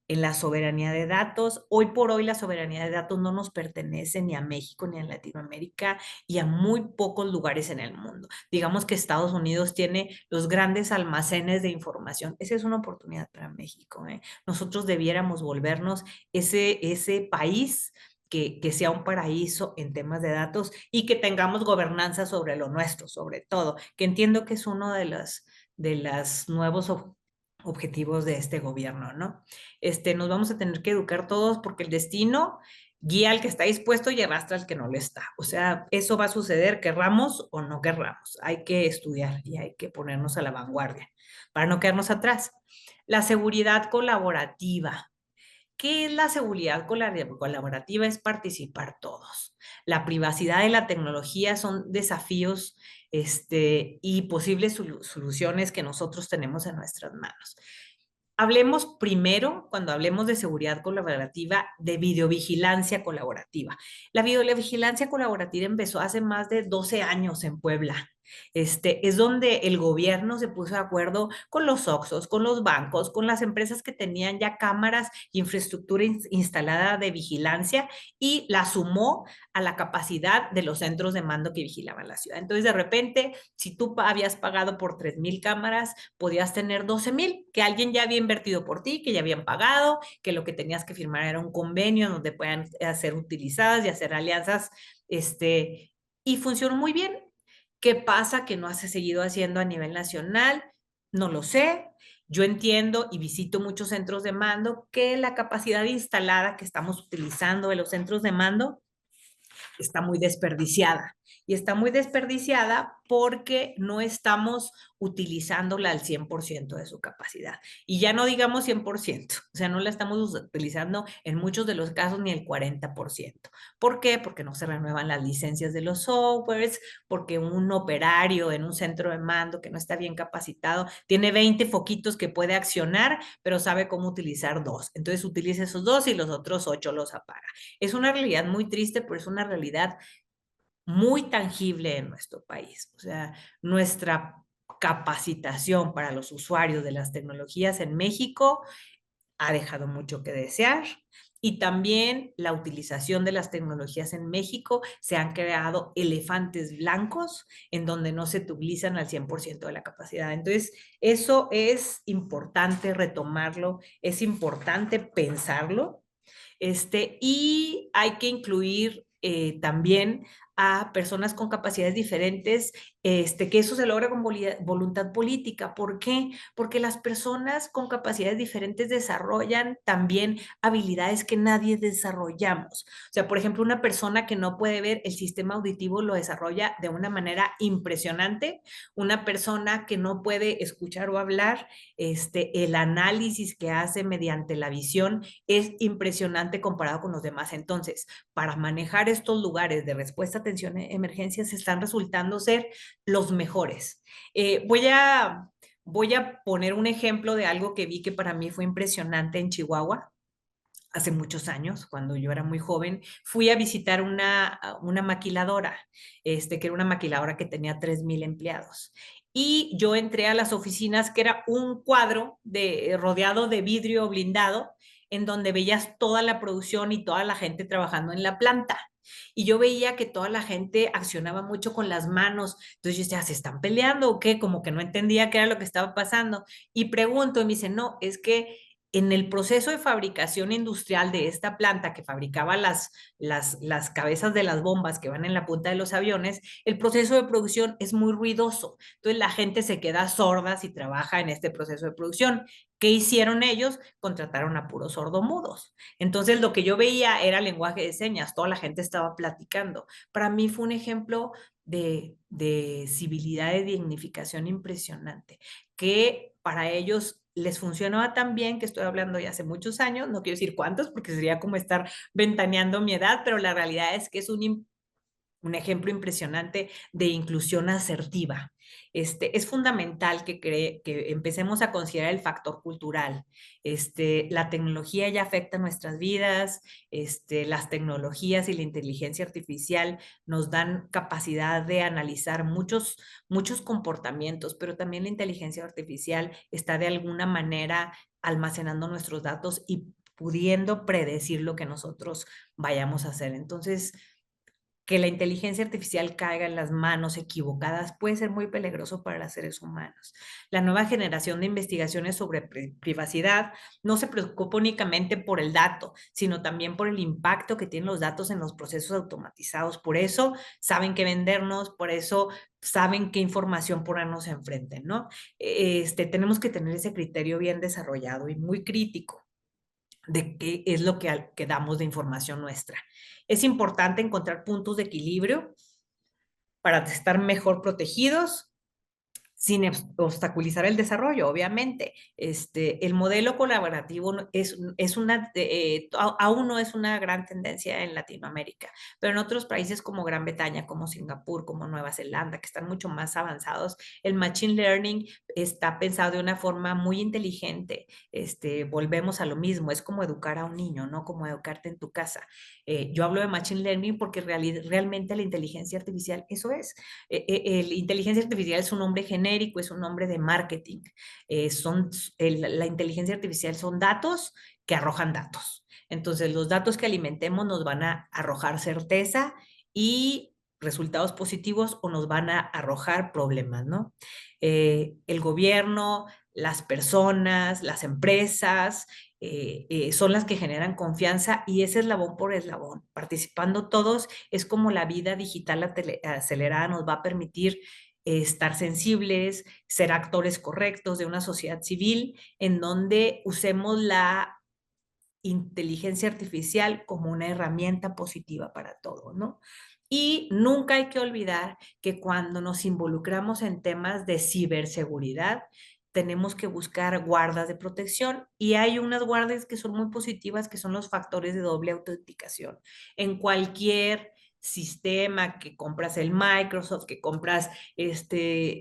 en la soberanía de datos. Hoy por hoy la soberanía de datos no nos pertenece ni a México ni a Latinoamérica y a muy pocos lugares en el mundo. Digamos que Estados Unidos tiene los grandes almacenes de información. Esa es una oportunidad para México, ¿eh? Nosotros debiéramos volvernos ese país que sea un paraíso en temas de datos y que tengamos gobernanza sobre lo nuestro, sobre todo, que entiendo que es uno de los nuevos objetivos de este gobierno, ¿no? Nos vamos a tener que educar todos porque el destino guía al que está dispuesto y arrastra al que no lo está. O sea, eso va a suceder, querramos o no querramos. Hay que estudiar y hay que ponernos a la vanguardia para no quedarnos atrás. La seguridad colaborativa. ¿Qué es la seguridad colaborativa? Es participar todos. La privacidad y la tecnología son desafíos y posibles soluciones que nosotros tenemos en nuestras manos. Hablemos primero, cuando hablemos de seguridad colaborativa, de videovigilancia colaborativa. La videovigilancia colaborativa empezó hace más de 12 años en Puebla. Es donde el gobierno se puso de acuerdo con los OXXOs, con los bancos, con las empresas que tenían ya cámaras y infraestructura instalada de vigilancia y la sumó a la capacidad de los centros de mando que vigilaban la ciudad. Entonces, de repente, si tú habías pagado por 3,000 cámaras, podías tener 12,000, que alguien ya había invertido por ti, que ya habían pagado, que lo que tenías que firmar era un convenio donde puedan ser utilizadas y hacer alianzas, y funcionó muy bien. ¿Qué pasa que no se ha seguido haciendo a nivel nacional? No lo sé. Yo entiendo y visito muchos centros de mando que la capacidad instalada que estamos utilizando de los centros de mando está muy desperdiciada. Y está muy desperdiciada porque no estamos utilizándola al 100% de su capacidad. Y ya no digamos 100%, o sea, no la estamos utilizando en muchos de los casos ni el 40%. ¿Por qué? Porque no se renuevan las licencias de los softwares, porque un operario en un centro de mando que no está bien capacitado tiene 20 foquitos que puede accionar, pero sabe cómo utilizar 2. Entonces utiliza esos 2 y los otros 8 los apaga. Es una realidad muy triste, pero es una realidad muy tangible en nuestro país. O sea, nuestra capacitación para los usuarios de las tecnologías en México ha dejado mucho que desear. Y también la utilización de las tecnologías en México, se han creado elefantes blancos en donde no se utilizan al 100% de la capacidad. Entonces, eso es importante retomarlo, es importante pensarlo, y hay que incluir también a personas con capacidades diferentes, que eso se logra con voluntad política. ¿Por qué? Porque las personas con capacidades diferentes desarrollan también habilidades que nadie desarrollamos. O sea, por ejemplo, una persona que no puede ver el sistema auditivo lo desarrolla de una manera impresionante. Una persona que no puede escuchar o hablar, el análisis que hace mediante la visión es impresionante comparado con los demás. Entonces, para manejar estos lugares de respuesta a atención a emergencias, están resultando ser los mejores. Voy a poner un ejemplo de algo que vi que para mí fue impresionante en Chihuahua. Hace muchos años, cuando yo era muy joven, fui a visitar una maquiladora, que era una maquiladora que tenía 3,000 empleados. Y yo entré a las oficinas, que era un cuadro rodeado de vidrio blindado, en donde veías toda la producción y toda la gente trabajando en la planta. Y yo veía que toda la gente accionaba mucho con las manos. Entonces yo decía, ¿se están peleando o qué? Como que no entendía qué era lo que estaba pasando. Y pregunto y me dice, no, es que en el proceso de fabricación industrial de esta planta que fabricaba las cabezas de las bombas que van en la punta de los aviones, el proceso de producción es muy ruidoso. Entonces la gente se queda sorda si trabaja en este proceso de producción. ¿Qué hicieron ellos? Contrataron a puros sordomudos. Entonces lo que yo veía era lenguaje de señas, toda la gente estaba platicando. Para mí fue un ejemplo de civilidad y dignificación impresionante, que para ellos les funcionaba tan bien, que estoy hablando ya hace muchos años, no quiero decir cuántos porque sería como estar ventaneando mi edad, pero la realidad es que es un ejemplo impresionante de inclusión asertiva. Es fundamental que empecemos a considerar el factor cultural. La tecnología ya afecta nuestras vidas, las tecnologías y la inteligencia artificial nos dan capacidad de analizar muchos comportamientos, pero también la inteligencia artificial está de alguna manera almacenando nuestros datos y pudiendo predecir lo que nosotros vayamos a hacer. Entonces, que la inteligencia artificial caiga en las manos equivocadas puede ser muy peligroso para los seres humanos. La nueva generación de investigaciones sobre privacidad no se preocupa únicamente por el dato, sino también por el impacto que tienen los datos en los procesos automatizados. Por eso saben qué vendernos, por eso saben qué información ponernos enfrente, ¿no? Tenemos que tener ese criterio bien desarrollado y muy crítico de qué es lo que damos de información nuestra. Es importante encontrar puntos de equilibrio para estar mejor protegidos sin obstaculizar el desarrollo, obviamente. El modelo colaborativo aún no es una gran tendencia en Latinoamérica, pero en otros países como Gran Bretaña, como Singapur, como Nueva Zelanda, que están mucho más avanzados, el Machine Learning está pensado de una forma muy inteligente. Volvemos a lo mismo, es como educar a un niño, no como educarte en tu casa. Yo hablo de Machine Learning porque realmente la inteligencia artificial, eso es. Inteligencia artificial es un nombre genérico, es un nombre de marketing. La inteligencia artificial son datos que arrojan datos. Entonces, los datos que alimentemos nos van a arrojar certeza y resultados positivos o nos van a arrojar problemas, ¿no? El gobierno, las personas, las empresas, son las que generan confianza y ese eslabón por eslabón, participando todos, es como la vida digital acelerada nos va a permitir estar sensibles, ser actores correctos de una sociedad civil en donde usemos la inteligencia artificial como una herramienta positiva para todo, ¿no? Y nunca hay que olvidar que cuando nos involucramos en temas de ciberseguridad, tenemos que buscar guardas de protección y hay unas guardas que son muy positivas, que son los factores de doble autenticación. En cualquier sistema que compras el Microsoft, que compras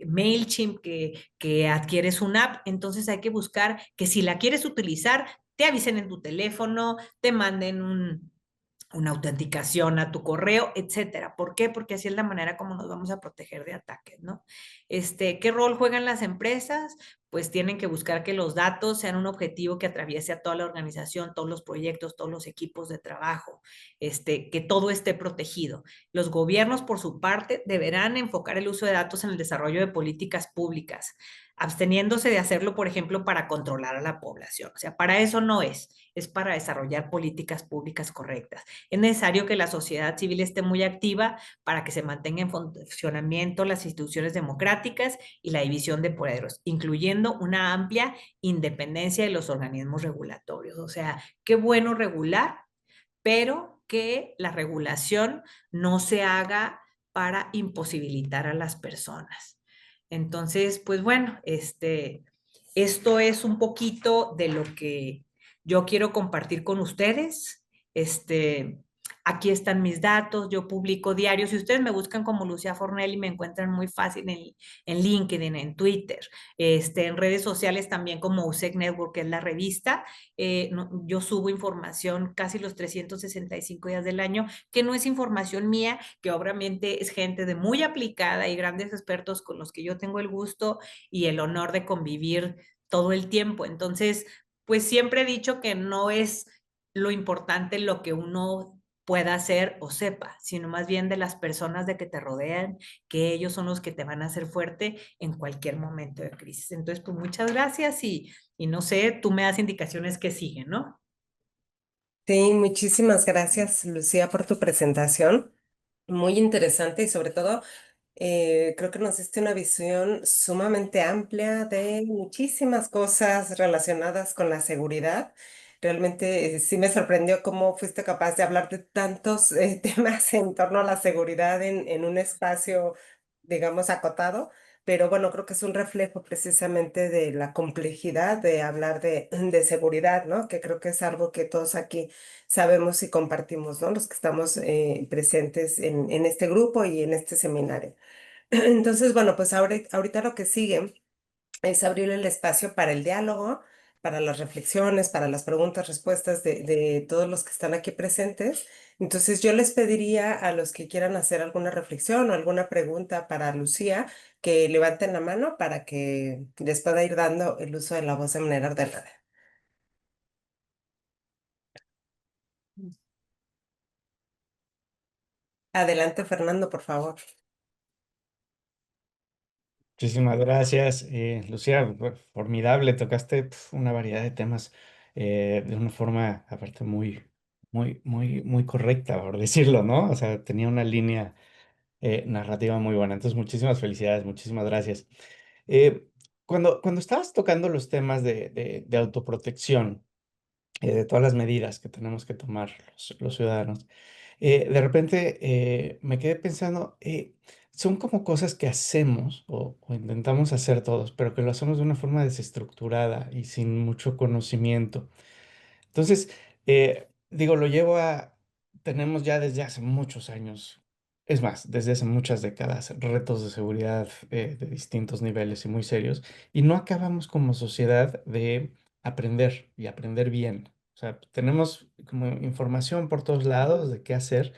MailChimp, que adquieres una app, entonces hay que buscar que si la quieres utilizar, te avisen en tu teléfono, te manden una autenticación a tu correo, etcétera. ¿Por qué? Porque así es la manera como nos vamos a proteger de ataques, ¿no? ¿Qué rol juegan las empresas? Pues tienen que buscar que los datos sean un objetivo que atraviese a toda la organización, todos los proyectos, todos los equipos de trabajo, que todo esté protegido. Los gobiernos, por su parte, deberán enfocar el uso de datos en el desarrollo de políticas públicas, absteniéndose de hacerlo, por ejemplo, para controlar a la población. O sea, para eso no es para desarrollar políticas públicas correctas. Es necesario que la sociedad civil esté muy activa para que se mantenga en funcionamiento las instituciones democráticas y la división de poderes, incluyendo una amplia independencia de los organismos regulatorios. O sea, qué bueno regular, pero que la regulación no se haga para imposibilitar a las personas. Entonces, pues bueno, esto es un poquito de lo que yo quiero compartir con ustedes. Este, Aquí están mis datos, yo publico diarios. Si ustedes me buscan como Lucía Fornelli, me encuentran muy fácil en LinkedIn, en Twitter, en redes sociales también como USEC Network, que es la revista. Yo subo información casi los 365 días del año, que no es información mía, que obviamente es gente de muy aplicada y grandes expertos con los que yo tengo el gusto y el honor de convivir todo el tiempo. Entonces, pues siempre he dicho que no es lo importante lo que uno pueda hacer o sepa, sino más bien de las personas de que te rodean, que ellos son los que te van a hacer fuerte en cualquier momento de crisis. Entonces, pues muchas gracias y no sé, tú me das indicaciones que siguen, ¿no? Sí, muchísimas gracias, Lucía, por tu presentación. Muy interesante y sobre todo creo que nos diste una visión sumamente amplia de muchísimas cosas relacionadas con la seguridad. Realmente sí me sorprendió cómo fuiste capaz de hablar de tantos temas en torno a la seguridad en un espacio, digamos, acotado. Pero bueno, creo que es un reflejo precisamente de la complejidad de hablar de seguridad, ¿no? Que creo que es algo que todos aquí sabemos y compartimos, ¿no? Los que estamos presentes en este grupo y en este seminario. Entonces, bueno, pues ahorita lo que sigue es abrir el espacio para el diálogo, para las reflexiones, para las preguntas, respuestas de todos los que están aquí presentes. Entonces, yo les pediría a los que quieran hacer alguna reflexión o alguna pregunta para Lucía, que levanten la mano para que les pueda ir dando el uso de la voz de manera ordenada. Adelante, Fernando, por favor. Muchísimas gracias, Lucía. Formidable, tocaste una variedad de temas de una forma, aparte, muy correcta, por decirlo, ¿no? O sea, tenía una línea narrativa muy buena. Entonces, muchísimas felicidades, muchísimas gracias. Eh, cuando estabas tocando los temas de autoprotección, de todas las medidas que tenemos que tomar los ciudadanos, de repente me quedé pensando, son como cosas que hacemos o intentamos hacer todos, pero que lo hacemos de una forma desestructurada y sin mucho conocimiento. Entonces, digo, tenemos ya desde hace muchos años, es más, desde hace muchas décadas, retos de seguridad de distintos niveles y muy serios, y no acabamos como sociedad de aprender y aprender bien. O sea, tenemos como información por todos lados de qué hacer,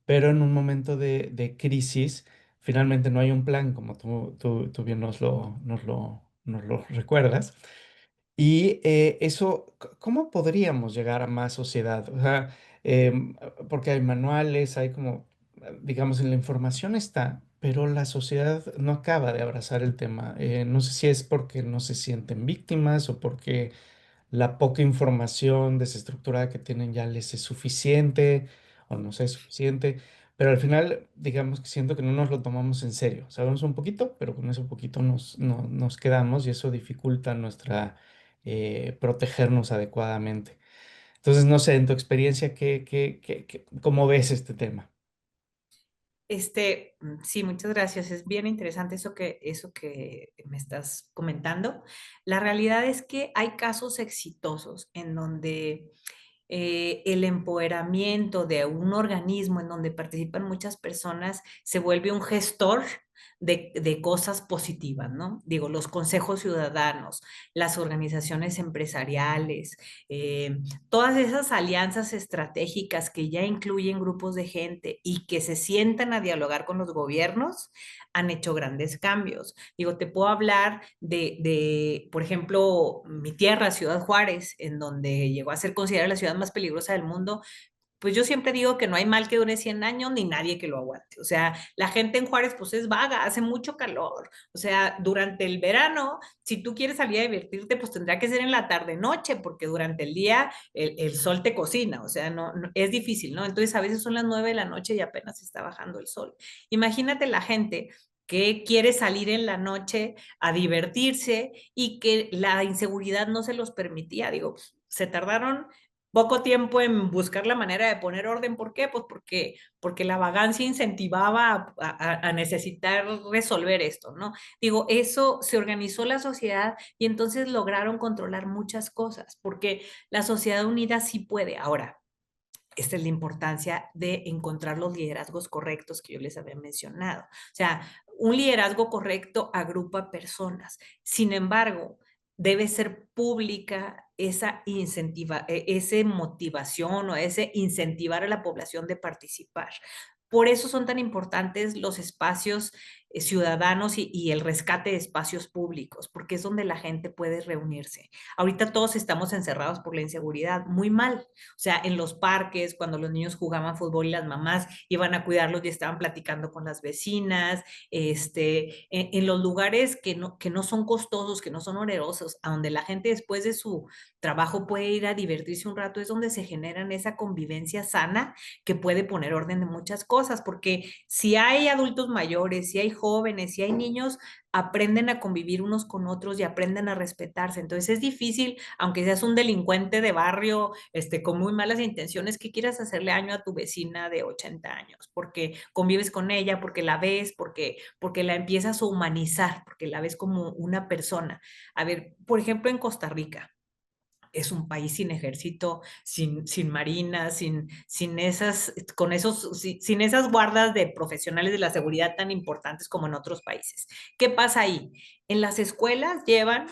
pero en un momento de crisis, finalmente no hay un plan, como tú bien nos lo recuerdas. Y eso, ¿cómo podríamos llegar a más sociedad? O sea, porque hay manuales, hay como, digamos, la información está, pero la sociedad no acaba de abrazar el tema. No sé si es porque no se sienten víctimas o porque la poca información desestructurada que tienen ya les es suficiente o no sé, es suficiente. Pero al final, digamos que siento que no nos lo tomamos en serio. Sabemos un poquito, pero con ese poquito nos quedamos y eso dificulta nuestra protegernos adecuadamente. Entonces, no sé, en tu experiencia, ¿cómo ves este tema? Sí, muchas gracias. Es bien interesante eso que me estás comentando. La realidad es que hay casos exitosos en donde el empoderamiento de un organismo en donde participan muchas personas se vuelve un gestor de cosas positivas, ¿no? Digo, los consejos ciudadanos, las organizaciones empresariales, todas esas alianzas estratégicas que ya incluyen grupos de gente y que se sientan a dialogar con los gobiernos, han hecho grandes cambios. Digo, te puedo hablar por ejemplo, mi tierra, Ciudad Juárez, en donde llegó a ser considerada la ciudad más peligrosa del mundo. Pues yo siempre digo que no hay mal que dure 100 años ni nadie que lo aguante. O sea, la gente en Juárez pues es vaga, hace mucho calor. O sea, durante el verano, si tú quieres salir a divertirte, pues tendrá que ser en la tarde noche, porque durante el día el sol te cocina. O sea, es difícil, ¿no? Entonces a veces son las 9 de la noche y apenas está bajando el sol. Imagínate la gente que quiere salir en la noche a divertirse y que la inseguridad no se los permitía. Digo, pues, se tardaron poco tiempo en buscar la manera de poner orden. ¿Por qué? Pues porque la vagancia incentivaba a necesitar resolver esto, ¿no? Digo, eso se organizó la sociedad y entonces lograron controlar muchas cosas, porque la sociedad unida sí puede. Ahora, esta es la importancia de encontrar los liderazgos correctos que yo les había mencionado. O sea, un liderazgo correcto agrupa personas. Sin embargo, debe ser pública ese motivación o ese incentivar a la población de participar. Por eso son tan importantes los espacios ciudadanos y el rescate de espacios públicos, porque es donde la gente puede reunirse. Ahorita todos estamos encerrados por la inseguridad, muy mal. O sea, en los parques, cuando los niños jugaban fútbol y las mamás iban a cuidarlos y estaban platicando con las vecinas, en los lugares que no son costosos, que no son onerosos, a donde la gente después de su trabajo puede ir a divertirse un rato, es donde se generan esa convivencia sana que puede poner orden en muchas cosas, porque si hay adultos mayores, si hay jóvenes, si hay niños, aprenden a convivir unos con otros y aprenden a respetarse. Entonces es difícil, aunque seas un delincuente de barrio, con muy malas intenciones, que quieras hacerle daño a tu vecina de 80 años, porque convives con ella, porque la ves, porque la empiezas a humanizar, porque la ves como una persona. A ver, por ejemplo, en Costa Rica es un país sin ejército, sin marina, sin esas guardas de profesionales de la seguridad tan importantes como en otros países. ¿Qué pasa ahí? En las escuelas llevan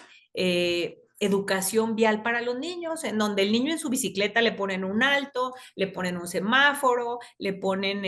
educación vial para los niños, en donde el niño en su bicicleta le ponen un alto, le ponen un semáforo, le ponen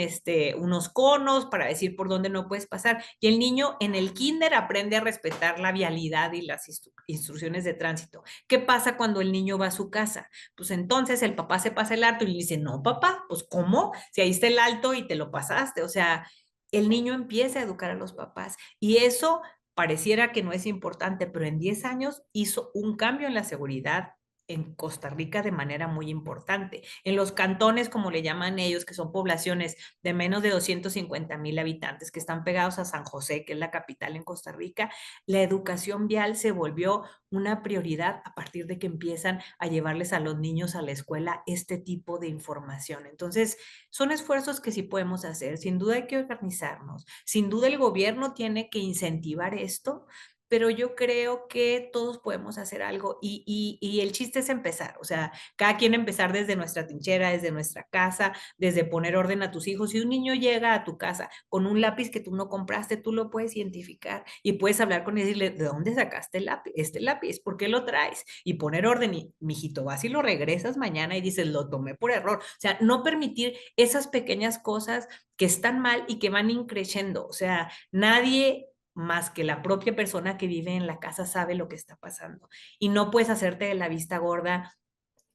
unos conos para decir por dónde no puedes pasar. Y el niño en el kinder aprende a respetar la vialidad y las instrucciones de tránsito. ¿Qué pasa cuando el niño va a su casa? Pues entonces el papá se pasa el alto y le dice, no, papá, pues ¿cómo? Si ahí está el alto y te lo pasaste. O sea, el niño empieza a educar a los papás y eso pareciera que no es importante, pero en 10 años hizo un cambio en la seguridad en Costa Rica de manera muy importante. En los cantones, como le llaman ellos, que son poblaciones de menos de 250,000 habitantes, que están pegados a San José, que es la capital en Costa Rica, la educación vial se volvió una prioridad a partir de que empiezan a llevarles a los niños a la escuela este tipo de información. Entonces, son esfuerzos que sí podemos hacer. Sin duda hay que organizarnos. Sin duda el gobierno tiene que incentivar esto, pero yo creo que todos podemos hacer algo y el chiste es empezar, o sea, cada quien empezar desde nuestra trinchera, desde nuestra casa, desde poner orden a tus hijos. Si un niño llega a tu casa con un lápiz que tú no compraste, tú lo puedes identificar y puedes hablar con él y decirle, ¿de dónde sacaste el lápiz? Este lápiz, ¿por qué lo traes? Y poner orden y, mijito, vas y lo regresas mañana y dices, lo tomé por error. O sea, no permitir esas pequeñas cosas que están mal y que van increciendo. O sea, nadie más que la propia persona que vive en la casa sabe lo que está pasando. Y no puedes hacerte de la vista gorda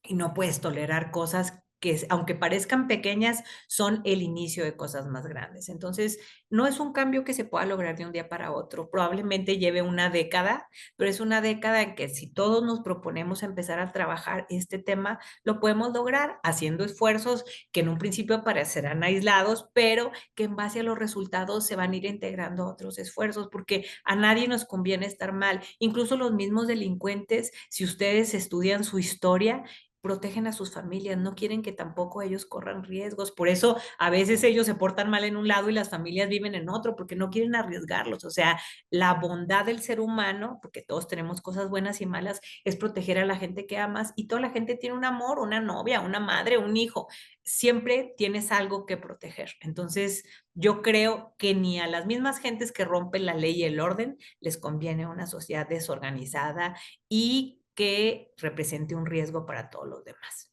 y no puedes tolerar cosas que, aunque parezcan pequeñas, son el inicio de cosas más grandes. Entonces, no es un cambio que se pueda lograr de un día para otro. Probablemente lleve una década, pero es una década en que si todos nos proponemos empezar a trabajar este tema, lo podemos lograr haciendo esfuerzos que en un principio parecerán aislados, pero que en base a los resultados se van a ir integrando a otros esfuerzos, porque a nadie nos conviene estar mal. Incluso los mismos delincuentes, si ustedes estudian su historia, protegen a sus familias, no quieren que tampoco ellos corran riesgos. Por eso a veces ellos se portan mal en un lado y las familias viven en otro, porque no quieren arriesgarlos. O sea, la bondad del ser humano, porque todos tenemos cosas buenas y malas, es proteger a la gente que amas y toda la gente tiene un amor, una novia, una madre, un hijo. Siempre tienes algo que proteger. Entonces, yo creo que ni a las mismas gentes que rompen la ley y el orden les conviene una sociedad desorganizada y que represente un riesgo para todos los demás.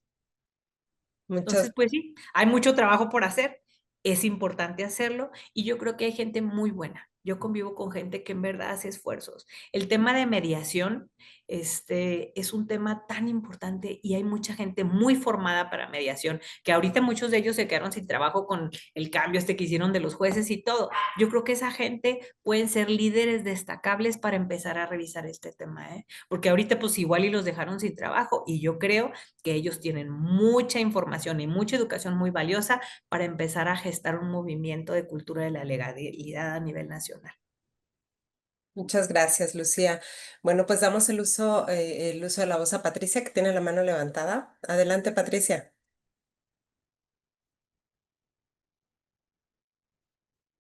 Entonces, Muchas, pues sí, hay mucho trabajo por hacer, es importante hacerlo y yo creo que hay gente muy buena. Yo convivo con gente que en verdad hace esfuerzos. El tema de mediación, es un tema tan importante y hay mucha gente muy formada para mediación, que ahorita muchos de ellos se quedaron sin trabajo con el cambio que hicieron de los jueces y todo. Yo creo que esa gente pueden ser líderes destacables para empezar a revisar este tema, ¿eh? Porque ahorita pues igual y los dejaron sin trabajo y yo creo que ellos tienen mucha información y mucha educación muy valiosa para empezar a gestar un movimiento de cultura de la legalidad a nivel nacional. muchas gracias, Lucía. Bueno, pues damos el uso de la voz a Patricia, que tiene la mano levantada. Adelante, Patricia.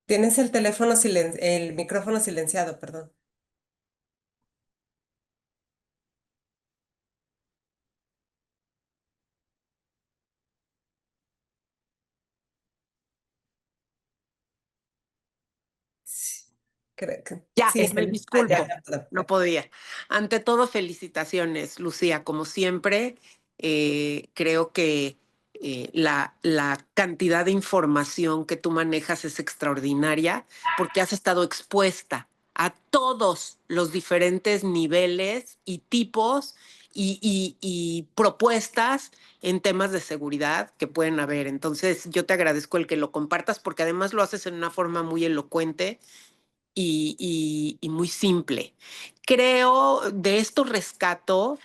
Tienes el micrófono silenciado, perdón. Ya, Sí, me ya, disculpo, perdón. no podía. Ante todo, felicitaciones, Lucía. Como siempre, creo que la cantidad de información que tú manejas es extraordinaria porque has estado expuesta a todos los diferentes niveles y tipos y propuestas en temas de seguridad que pueden haber. Entonces, yo te agradezco el que lo compartas porque además lo haces en una forma muy elocuente y muy simple. Creo de esto rescato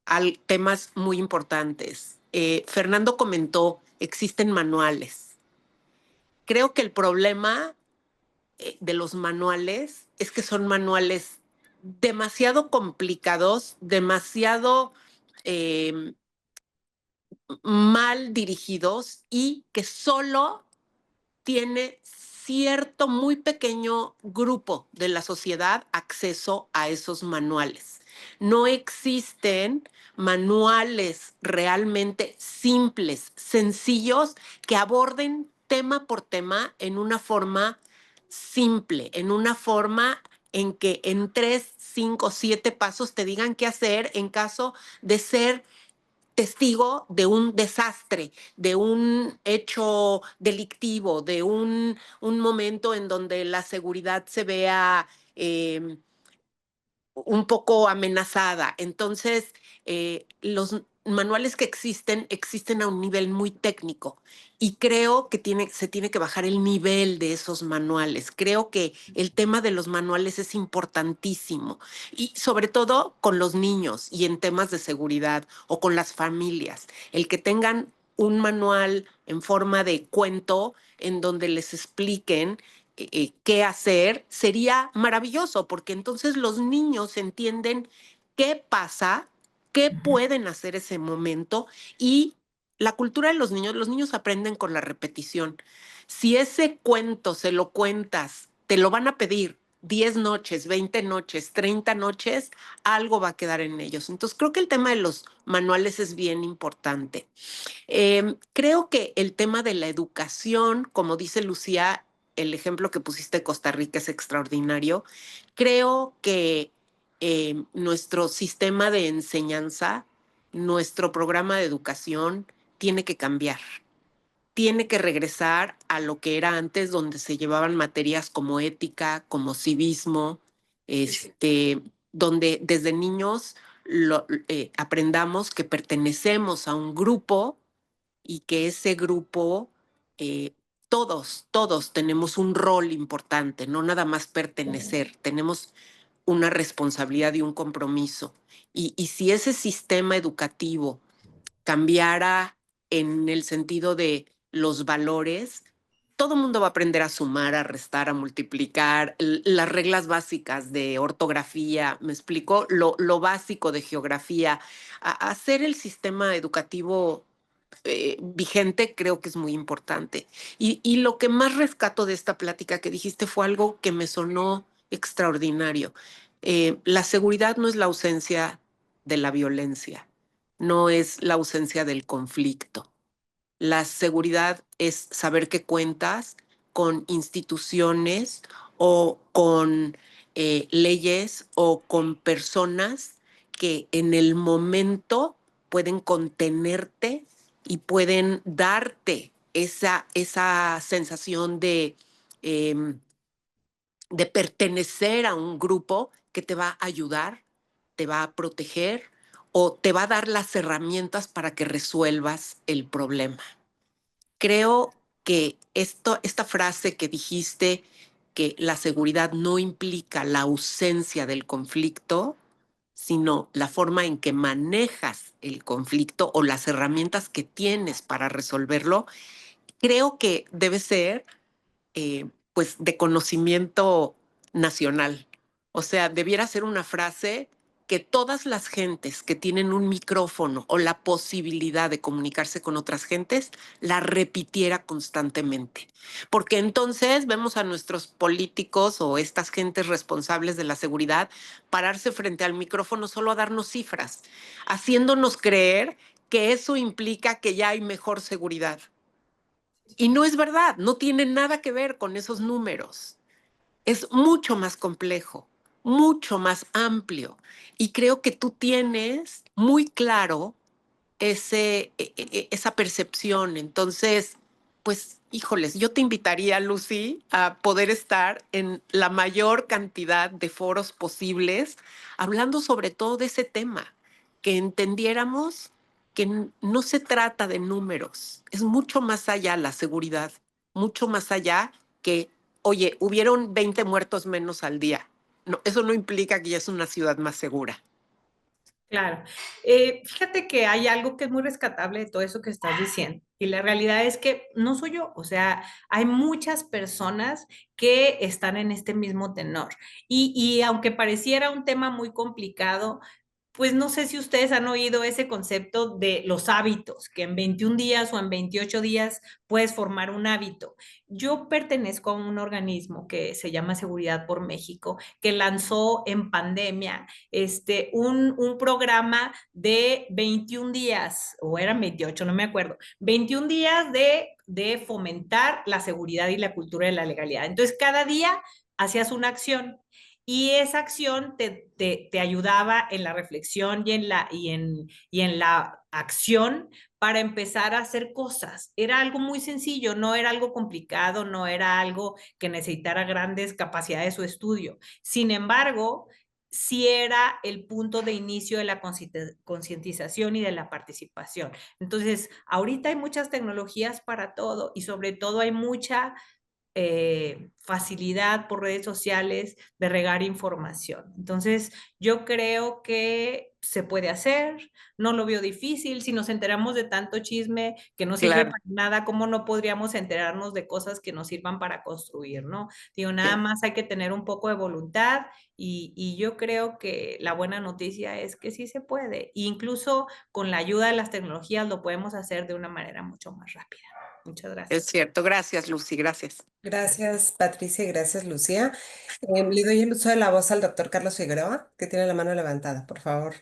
al temas muy importantes. Fernando comentó, existen manuales. Creo que el problema de los manuales es que son manuales demasiado complicados, demasiado eh, mal dirigidos y que solo tiene cierto muy pequeño grupo de la sociedad acceso a esos manuales. No existen manuales realmente simples, sencillos, que aborden tema por tema en una forma simple, en una forma en que en 3, 5, 7 pasos te digan qué hacer en caso de ser testigo de un desastre, de un hecho delictivo, de un momento en donde la seguridad se vea un poco amenazada. Entonces, los manuales que existen a un nivel muy técnico y creo que se tiene que bajar el nivel de esos manuales. Creo que el tema de los manuales es importantísimo y sobre todo con los niños y en temas de seguridad o con las familias. El que tengan un manual en forma de cuento en donde les expliquen qué hacer, sería maravilloso, porque entonces los niños entienden qué pasa, qué pueden hacer ese momento y la cultura de los niños aprenden con la repetición. Si ese cuento se lo cuentas, te lo van a pedir 10 noches, 20 noches, 30 noches, algo va a quedar en ellos. Entonces creo que el tema de los manuales es bien importante. Creo que el tema de la educación, como dice Lucía, el ejemplo que pusiste de Costa Rica es extraordinario. Creo que nuestro sistema de enseñanza, nuestro programa de educación tiene que cambiar. Tiene que regresar a lo que era antes, donde se llevaban materias como ética, como civismo, donde desde niños aprendamos que pertenecemos a un grupo y que ese grupo, eh, todos tenemos un rol importante, no nada más pertenecer, tenemos una responsabilidad y un compromiso. Y si ese sistema educativo cambiara en el sentido de los valores, todo el mundo va a aprender a sumar, a restar, a multiplicar, las reglas básicas de ortografía, me explico, lo básico de geografía, hacer el sistema educativo vigente creo que es muy importante. Y lo que más rescato de esta plática que dijiste fue algo que me sonó extraordinario. La seguridad no es la ausencia de la violencia, no es la ausencia del conflicto. La seguridad es saber que cuentas con instituciones o con leyes o con personas que en el momento pueden contenerte y pueden darte esa sensación de pertenecer a un grupo que te va a ayudar, te va a proteger o te va a dar las herramientas para que resuelvas el problema. Creo que esta frase que dijiste, que la seguridad no implica la ausencia del conflicto, sino la forma en que manejas el conflicto o las herramientas que tienes para resolverlo, creo que debe ser pues de conocimiento nacional. O sea, debiera ser una frase que todas las gentes que tienen un micrófono o la posibilidad de comunicarse con otras gentes la repitiera constantemente. Porque entonces vemos a nuestros políticos o estas gentes responsables de la seguridad pararse frente al micrófono solo a darnos cifras, haciéndonos creer que eso implica que ya hay mejor seguridad. Y no es verdad, no tiene nada que ver con esos números. Es mucho más complejo, mucho más amplio. Y creo que tú tienes muy claro esa percepción. Entonces, pues, híjoles, yo te invitaría, Lucy, a poder estar en la mayor cantidad de foros posibles, hablando sobre todo de ese tema, que entendiéramos que no se trata de números, es mucho más allá la seguridad, mucho más allá que, oye, hubieron 20 muertos menos al día. No, eso no implica que ya es una ciudad más segura. Claro. Fíjate que hay algo que es muy rescatable de todo eso que estás diciendo. Y la realidad es que no soy yo, o sea, hay muchas personas que están en este mismo tenor. Y aunque pareciera un tema muy complicado, pues no sé si ustedes han oído ese concepto de los hábitos, que en 21 días o en 28 días puedes formar un hábito. Yo pertenezco a un organismo que se llama Seguridad por México, que lanzó en pandemia un programa de 21 días, o eran 28, no me acuerdo, 21 días de fomentar la seguridad y la cultura de la legalidad. Entonces, cada día hacías una acción y esa acción te ayudaba en la reflexión y en la acción para empezar a hacer cosas. Era algo muy sencillo, no era algo complicado, no era algo que necesitara grandes capacidades o estudio. Sin embargo, sí era el punto de inicio de la concientización y de la participación. Entonces, ahorita hay muchas tecnologías para todo y sobre todo hay mucha facilidad por redes sociales de regar información. Entonces, yo creo que se puede hacer, no lo veo difícil. Si nos enteramos de tanto chisme que no sirve Claro. para nada, ¿cómo no podríamos enterarnos de cosas que nos sirvan para construir, no? Digo, nada Sí. más hay que tener un poco de voluntad y yo creo que la buena noticia es que sí se puede. E incluso con la ayuda de las tecnologías lo podemos hacer de una manera mucho más rápida. Muchas Es gracias. cierto. Gracias, Lucy. Gracias. Gracias, Patricia, y gracias, Lucía. Le doy el uso de la voz al doctor Carlos Figueroa, que tiene la mano levantada, por favor.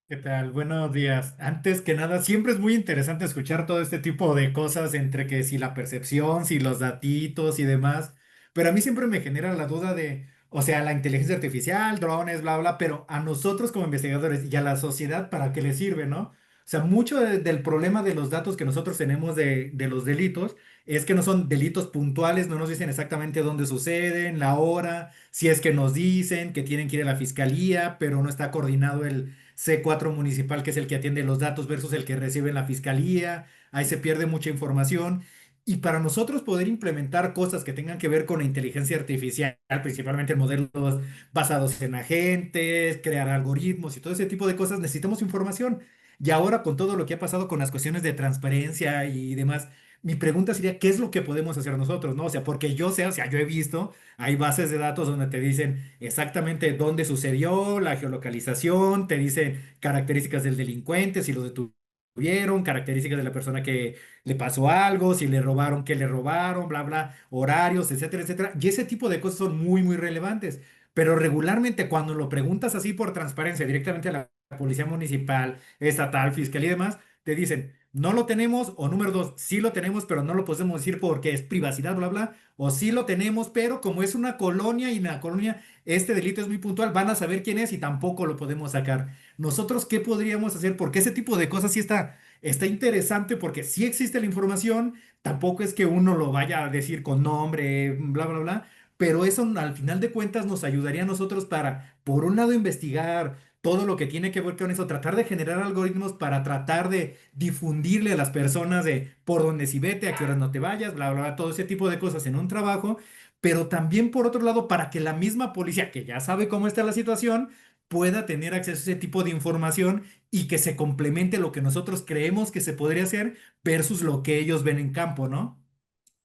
¿Qué tal? Buenos días. Antes que nada, siempre es muy interesante escuchar todo este tipo de cosas entre que si la percepción, si los datitos y demás, pero a mí siempre me genera la duda de, o sea, la inteligencia artificial, drones, bla, bla, pero a nosotros como investigadores y a la sociedad, ¿para qué le sirve, no? O sea, mucho del problema de los datos que nosotros tenemos de los delitos es que no son delitos puntuales, no nos dicen exactamente dónde suceden, la hora, si es que nos dicen que tienen que ir a la fiscalía, pero no está coordinado el C4 municipal, que es el que atiende los datos versus el que recibe en la fiscalía. Ahí se pierde mucha información. Y para nosotros poder implementar cosas que tengan que ver con la inteligencia artificial, principalmente modelos basados en agentes, crear algoritmos y todo ese tipo de cosas, necesitamos información. Y ahora con todo lo que ha pasado con las cuestiones de transparencia y demás, mi pregunta sería, ¿qué es lo que podemos hacer nosotros? ¿No? O sea, porque yo sé, o sea, yo he visto, hay bases de datos donde te dicen exactamente dónde sucedió, la geolocalización, te dicen características del delincuente, si lo detuvieron, características de la persona que le pasó algo, si le robaron, qué le robaron, bla, bla, horarios, etcétera, etcétera. Y ese tipo de cosas son muy, muy relevantes. Pero regularmente cuando lo preguntas así por transparencia directamente a la policía municipal, estatal, fiscal y demás, te dicen, no lo tenemos, o número dos, sí lo tenemos, pero no lo podemos decir porque es privacidad, bla, bla, o sí lo tenemos, pero como es una colonia y en la colonia este delito es muy puntual, van a saber quién es y tampoco lo podemos sacar. Nosotros, ¿qué podríamos hacer? Porque ese tipo de cosas sí está interesante porque sí existe la información, tampoco es que uno lo vaya a decir con nombre, bla, bla, bla, pero eso al final de cuentas nos ayudaría a nosotros para, por un lado, investigar todo lo que tiene que ver con eso, tratar de generar algoritmos para tratar de difundirle a las personas de por dónde si vete, a qué horas no te vayas, bla, bla, bla, todo ese tipo de cosas en un trabajo, pero también por otro lado para que la misma policía, que ya sabe cómo está la situación, pueda tener acceso a ese tipo de información y que se complemente lo que nosotros creemos que se podría hacer versus lo que ellos ven en campo, ¿no?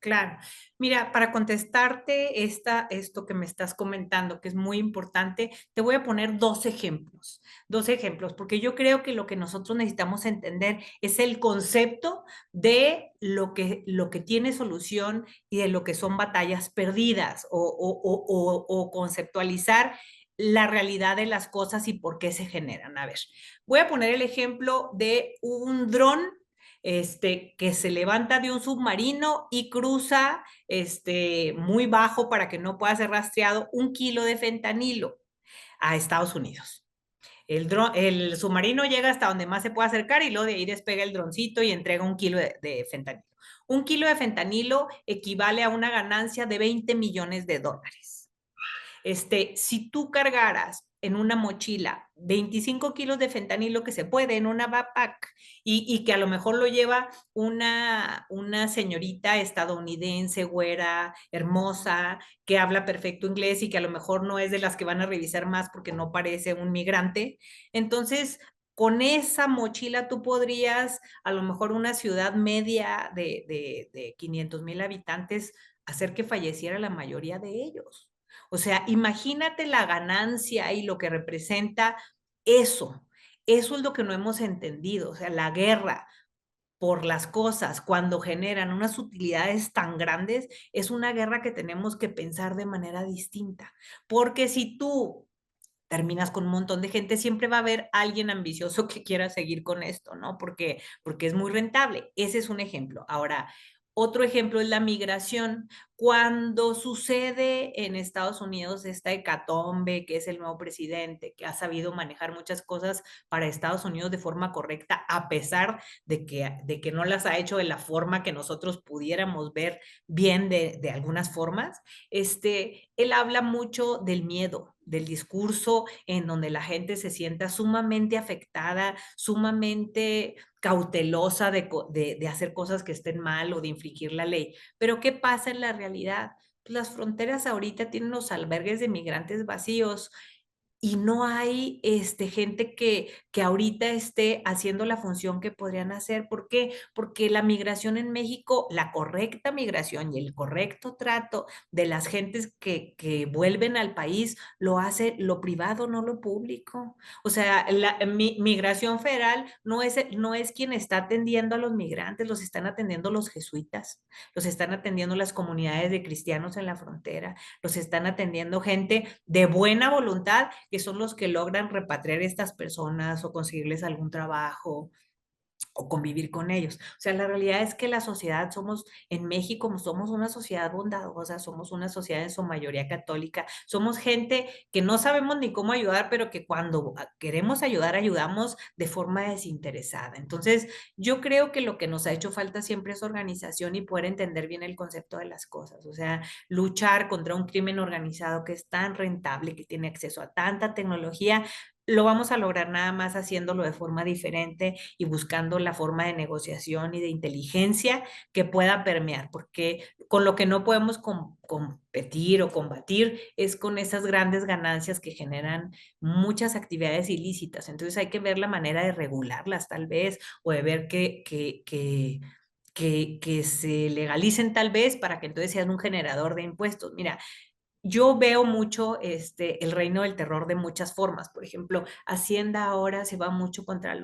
Claro. Mira, para contestarte esto que me estás comentando, que es muy importante, te voy a poner dos ejemplos, porque yo creo que lo que nosotros necesitamos entender es el concepto de lo que tiene solución y de lo que son batallas perdidas o conceptualizar la realidad de las cosas y por qué se generan. A ver, voy a poner el ejemplo de un dron que se levanta de un submarino y cruza muy bajo para que no pueda ser rastreado 1 kilo de fentanilo a Estados Unidos. El submarino llega hasta donde más se puede acercar y luego de ahí despega el droncito y entrega 1 kilo de fentanilo. 1 kilo de fentanilo equivale a una ganancia de $20 millones. Si tú cargaras en una mochila 25 kilos de fentanilo que se puede en una backpack y que a lo mejor lo lleva una señorita estadounidense, güera, hermosa, que habla perfecto inglés y que a lo mejor no es de las que van a revisar más porque no parece un migrante. Entonces, con esa mochila tú podrías, a lo mejor una ciudad media de 500,000 habitantes, hacer que falleciera la mayoría de ellos. O sea, imagínate la ganancia y lo que representa eso. Eso es lo que no hemos entendido. O sea, la guerra por las cosas cuando generan unas utilidades tan grandes es una guerra que tenemos que pensar de manera distinta. Porque si tú terminas con un montón de gente, siempre va a haber alguien ambicioso que quiera seguir con esto, ¿no? Porque es muy rentable. Ese es un ejemplo. Ahora, Otro ejemplo es la migración. Cuando sucede en Estados Unidos esta hecatombe, que es el nuevo presidente, que ha sabido manejar muchas cosas para Estados Unidos de forma correcta, a pesar de que no las ha hecho de la forma que nosotros pudiéramos ver bien de algunas formas, él habla mucho del miedo, del discurso en donde la gente se sienta sumamente afectada, sumamente cautelosa de hacer cosas que estén mal o de infringir la ley. Pero ¿qué pasa en la realidad? Pues las fronteras ahorita tienen los albergues de migrantes vacíos y no hay gente que ahorita esté haciendo la función que podrían hacer. ¿Por qué? Porque la migración en México, la correcta migración y el correcto trato de las gentes que vuelven al país lo hace lo privado, no lo público. O sea, la migración federal no es quien está atendiendo a los migrantes, los están atendiendo los jesuitas, los están atendiendo las comunidades de cristianos en la frontera, los están atendiendo gente de buena voluntad, que son los que logran repatriar a estas personas o conseguirles algún trabajo o convivir con ellos. O sea, la realidad es que la sociedad somos, en México, somos una sociedad bondadosa, somos una sociedad en su mayoría católica, somos gente que no sabemos ni cómo ayudar, pero que cuando queremos ayudar, ayudamos de forma desinteresada. Entonces, yo creo que lo que nos ha hecho falta siempre es organización y poder entender bien el concepto de las cosas. O sea, luchar contra un crimen organizado que es tan rentable, que tiene acceso a tanta tecnología, lo vamos a lograr nada más haciéndolo de forma diferente y buscando la forma de negociación y de inteligencia que pueda permear, porque con lo que no podemos competir o combatir es con esas grandes ganancias que generan muchas actividades ilícitas. Entonces hay que ver la manera de regularlas tal vez, o de ver que se legalicen tal vez para que entonces sean un generador de impuestos. Mira, yo veo mucho el reino del terror de muchas formas. Por ejemplo, Hacienda ahora se va mucho contra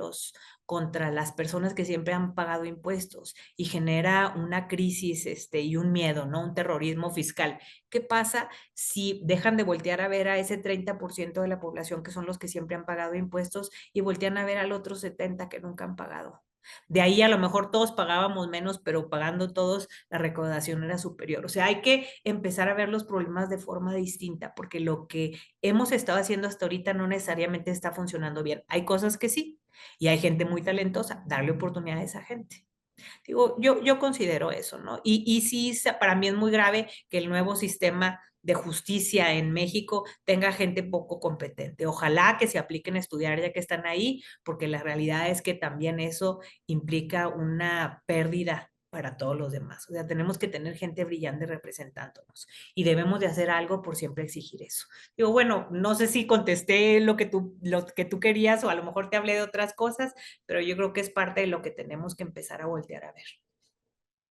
las personas que siempre han pagado impuestos y genera una crisis y un miedo, ¿no? Un terrorismo fiscal. ¿Qué pasa si dejan de voltear a ver a ese 30% de la población que son los que siempre han pagado impuestos y voltean a ver al otro 70% que nunca han pagado? De ahí a lo mejor todos pagábamos menos, pero pagando todos la recaudación era superior. O sea, hay que empezar a ver los problemas de forma distinta, porque lo que hemos estado haciendo hasta ahorita no necesariamente está funcionando bien. Hay cosas que sí, y hay gente muy talentosa, darle oportunidad a esa gente. Digo, yo considero eso, ¿no? Y sí, para mí es muy grave que el nuevo sistema de justicia en México tenga gente poco competente. Ojalá que se apliquen a estudiar ya que están ahí, porque la realidad es que también eso implica una pérdida para todos los demás. O sea, tenemos que tener gente brillante representándonos y debemos de hacer algo por siempre exigir eso. Digo, bueno, no sé si contesté lo que tú querías o a lo mejor te hablé de otras cosas, pero yo creo que es parte de lo que tenemos que empezar a voltear a ver.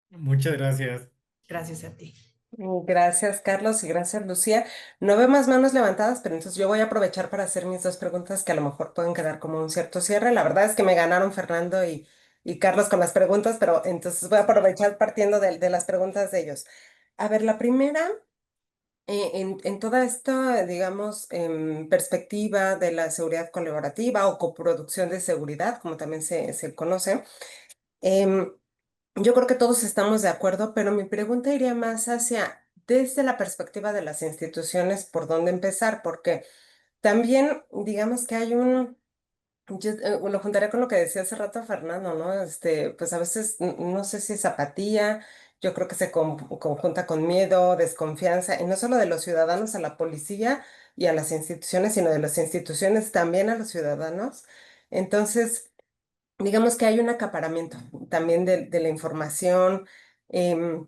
Muchas gracias. Gracias a ti. Gracias, Carlos, y gracias, Lucía. No veo más manos levantadas, pero entonces yo voy a aprovechar para hacer mis dos preguntas que a lo mejor pueden quedar como un cierto cierre. La verdad es que me ganaron Fernando y Carlos con las preguntas, pero entonces voy a aprovechar partiendo de las preguntas de ellos. A ver, la primera, en toda esta, digamos, perspectiva de la seguridad colaborativa o coproducción de seguridad, como también se conoce, em, yo creo que todos estamos de acuerdo, pero mi pregunta iría más hacia, desde la perspectiva de las instituciones, por dónde empezar, porque también, digamos que hay yo lo juntaré con lo que decía hace rato Fernando, ¿no? Pues a veces no sé si es apatía, yo creo que se conjunta con miedo, desconfianza, y no solo de los ciudadanos a la policía y a las instituciones, sino de las instituciones también a los ciudadanos. Entonces, digamos que hay un acaparamiento también de la información. em,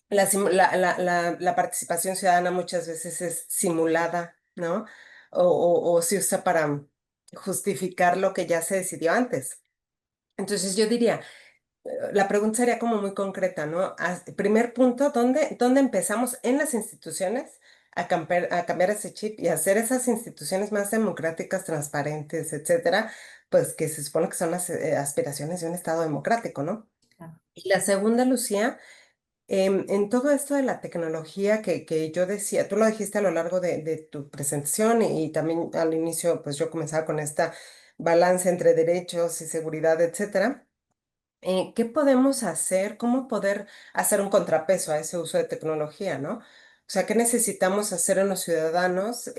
la participación ciudadana muchas veces es simulada, ¿no? O se usa para justificar lo que ya se decidió antes. Entonces yo diría, la pregunta sería como muy concreta, ¿no? Primer punto, ¿dónde empezamos en las instituciones a cambiar ese chip y hacer esas instituciones más democráticas, transparentes, etcétera? Pues que se supone que son las aspiraciones de un Estado democrático, ¿no? Claro. Y la segunda, Lucía, en todo esto de la tecnología que yo decía, tú lo dijiste a lo largo de tu presentación y también al inicio, pues yo comenzaba con esta balance entre derechos y seguridad, etcétera. ¿Qué podemos hacer? ¿Cómo poder hacer un contrapeso a ese uso de tecnología, ¿no? O sea, ¿qué necesitamos hacer en los ciudadanos?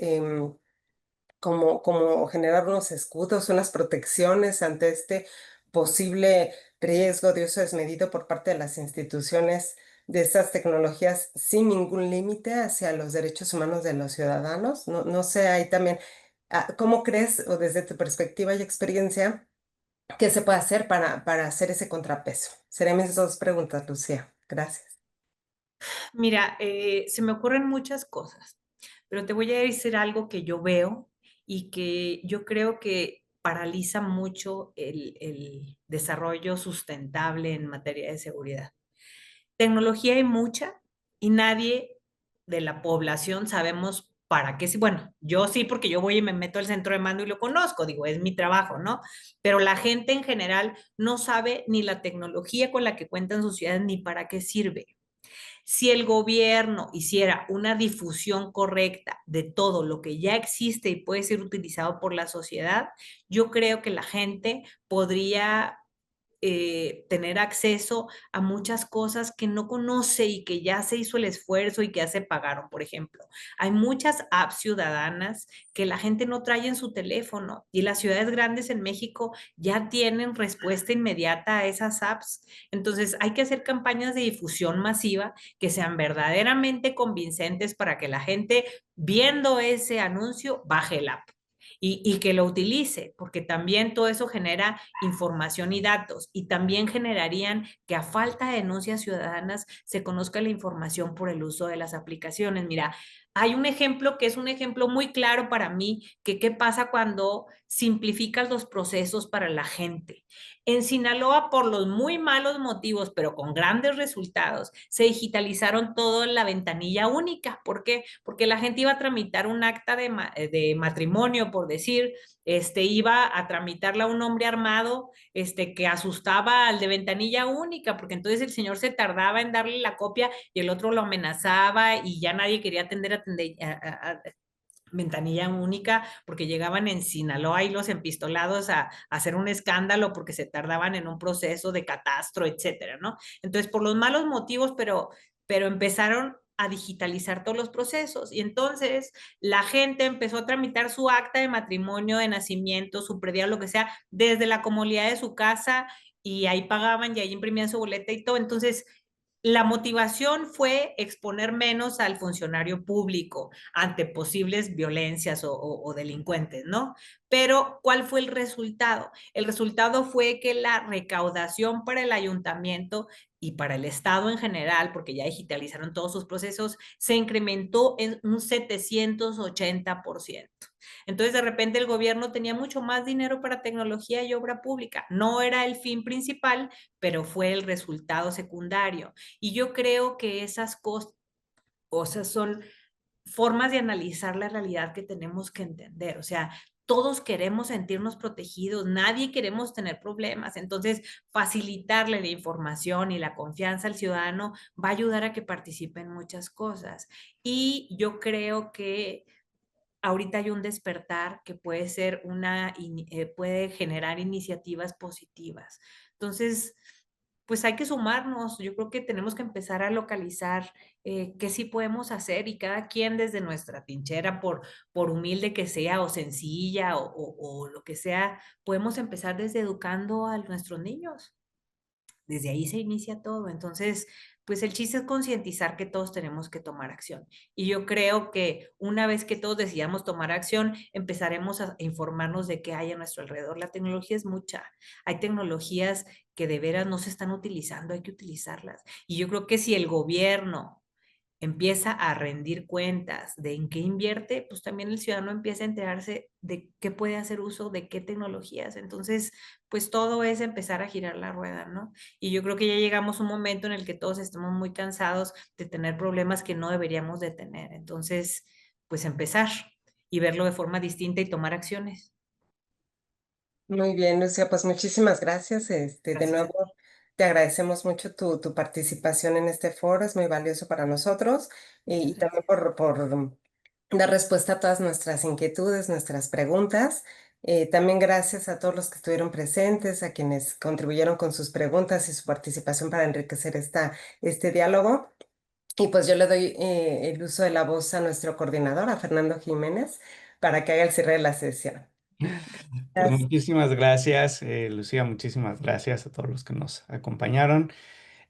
Como generar unos escudos, unas protecciones ante este posible riesgo de uso desmedido por parte de las instituciones de estas tecnologías sin ningún límite hacia los derechos humanos de los ciudadanos. No, no sé, ahí también, ¿cómo crees, o desde tu perspectiva y experiencia, qué se puede hacer para hacer ese contrapeso? Serían mis dos preguntas, Lucía. Gracias. Mira, se me ocurren muchas cosas, pero te voy a decir algo que yo veo y que yo creo que paraliza mucho el desarrollo sustentable en materia de seguridad. Tecnología hay mucha y nadie de la población sabemos para qué. Bueno, yo sí, porque yo voy y me meto al centro de mando y lo conozco, digo, es mi trabajo, ¿no? Pero la gente en general no sabe ni la tecnología con la que cuentan sus ciudades ni para qué sirve. Si el gobierno hiciera una difusión correcta de todo lo que ya existe y puede ser utilizado por la sociedad, yo creo que la gente podría tener acceso a muchas cosas que no conoce y que ya se hizo el esfuerzo y que ya se pagaron. Por ejemplo, hay muchas apps ciudadanas que la gente no trae en su teléfono y las ciudades grandes en México ya tienen respuesta inmediata a esas apps. Entonces, hay que hacer campañas de difusión masiva que sean verdaderamente convincentes para que la gente, viendo ese anuncio, baje el app. Y que lo utilice, porque también todo eso genera información y datos, y también generarían que a falta de denuncias ciudadanas se conozca la información por el uso de las aplicaciones. Mira, hay un ejemplo que es un ejemplo muy claro para mí, que qué pasa cuando simplificas los procesos para la gente. En Sinaloa, por los muy malos motivos, pero con grandes resultados, se digitalizaron todo en la ventanilla única. ¿Por qué? Porque la gente iba a tramitar un acta de matrimonio, por decir, iba a tramitarla a un hombre armado, que asustaba al de ventanilla única, porque entonces el señor se tardaba en darle la copia y el otro lo amenazaba y ya nadie quería atender a ventanilla única, porque llegaban en Sinaloa y los empistolados a hacer un escándalo porque se tardaban en un proceso de catastro, etcétera, ¿no? Entonces, por los malos motivos, pero empezaron a digitalizar todos los procesos y entonces la gente empezó a tramitar su acta de matrimonio, de nacimiento, su predial, lo que sea, desde la comodidad de su casa y ahí pagaban y ahí imprimían su boleta y todo. Entonces, la motivación fue exponer menos al funcionario público ante posibles violencias o delincuentes, ¿no? Pero, ¿cuál fue el resultado? El resultado fue que la recaudación para el ayuntamiento y para el Estado en general, porque ya digitalizaron todos sus procesos, se incrementó en un 780%. Entonces, de repente, el gobierno tenía mucho más dinero para tecnología y obra pública. No era el fin principal, pero fue el resultado secundario. Y yo creo que esas cosas son formas de analizar la realidad que tenemos que entender. O sea, todos queremos sentirnos protegidos, nadie queremos tener problemas. Entonces, facilitarle la información y la confianza al ciudadano va a ayudar a que participe en muchas cosas. Y yo creo que ahorita hay un despertar que puede ser puede generar iniciativas positivas. Entonces, pues hay que sumarnos. Yo creo que tenemos que empezar a localizar qué sí podemos hacer y cada quien desde nuestra trinchera, por humilde que sea o sencilla o lo que sea, podemos empezar desde educando a nuestros niños. Desde ahí se inicia todo. Entonces, pues el chiste es concientizar que todos tenemos que tomar acción. Y yo creo que una vez que todos decidamos tomar acción, empezaremos a informarnos de qué hay a nuestro alrededor. La tecnología es mucha. Hay tecnologías que de veras no se están utilizando, hay que utilizarlas. Y yo creo que si el gobierno empieza a rendir cuentas de en qué invierte, pues también el ciudadano empieza a enterarse de qué puede hacer uso, de qué tecnologías. Entonces, pues todo es empezar a girar la rueda, ¿no? Y yo creo que ya llegamos a un momento en el que todos estamos muy cansados de tener problemas que no deberíamos de tener. Entonces, pues empezar y verlo de forma distinta y tomar acciones. Muy bien, Lucía, pues muchísimas gracias. De Gracias. nuevo, te agradecemos mucho tu participación en este foro, es muy valioso para nosotros y Gracias. también por dar respuesta a todas nuestras inquietudes, nuestras preguntas. También gracias a todos los que estuvieron presentes, a quienes contribuyeron con sus preguntas y su participación para enriquecer este diálogo. Y pues yo le doy el uso de la voz a nuestro coordinador, a Fernando Jiménez, para que haga el cierre de la sesión. Pues Gracias. muchísimas gracias, Lucía, muchísimas gracias a todos los que nos acompañaron.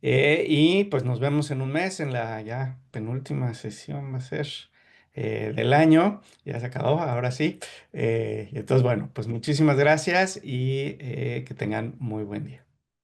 Y pues nos vemos en un mes en la ya penúltima sesión va a ser del año. Ya se acabó, ahora sí. Y entonces, bueno, pues muchísimas gracias y que tengan muy buen día.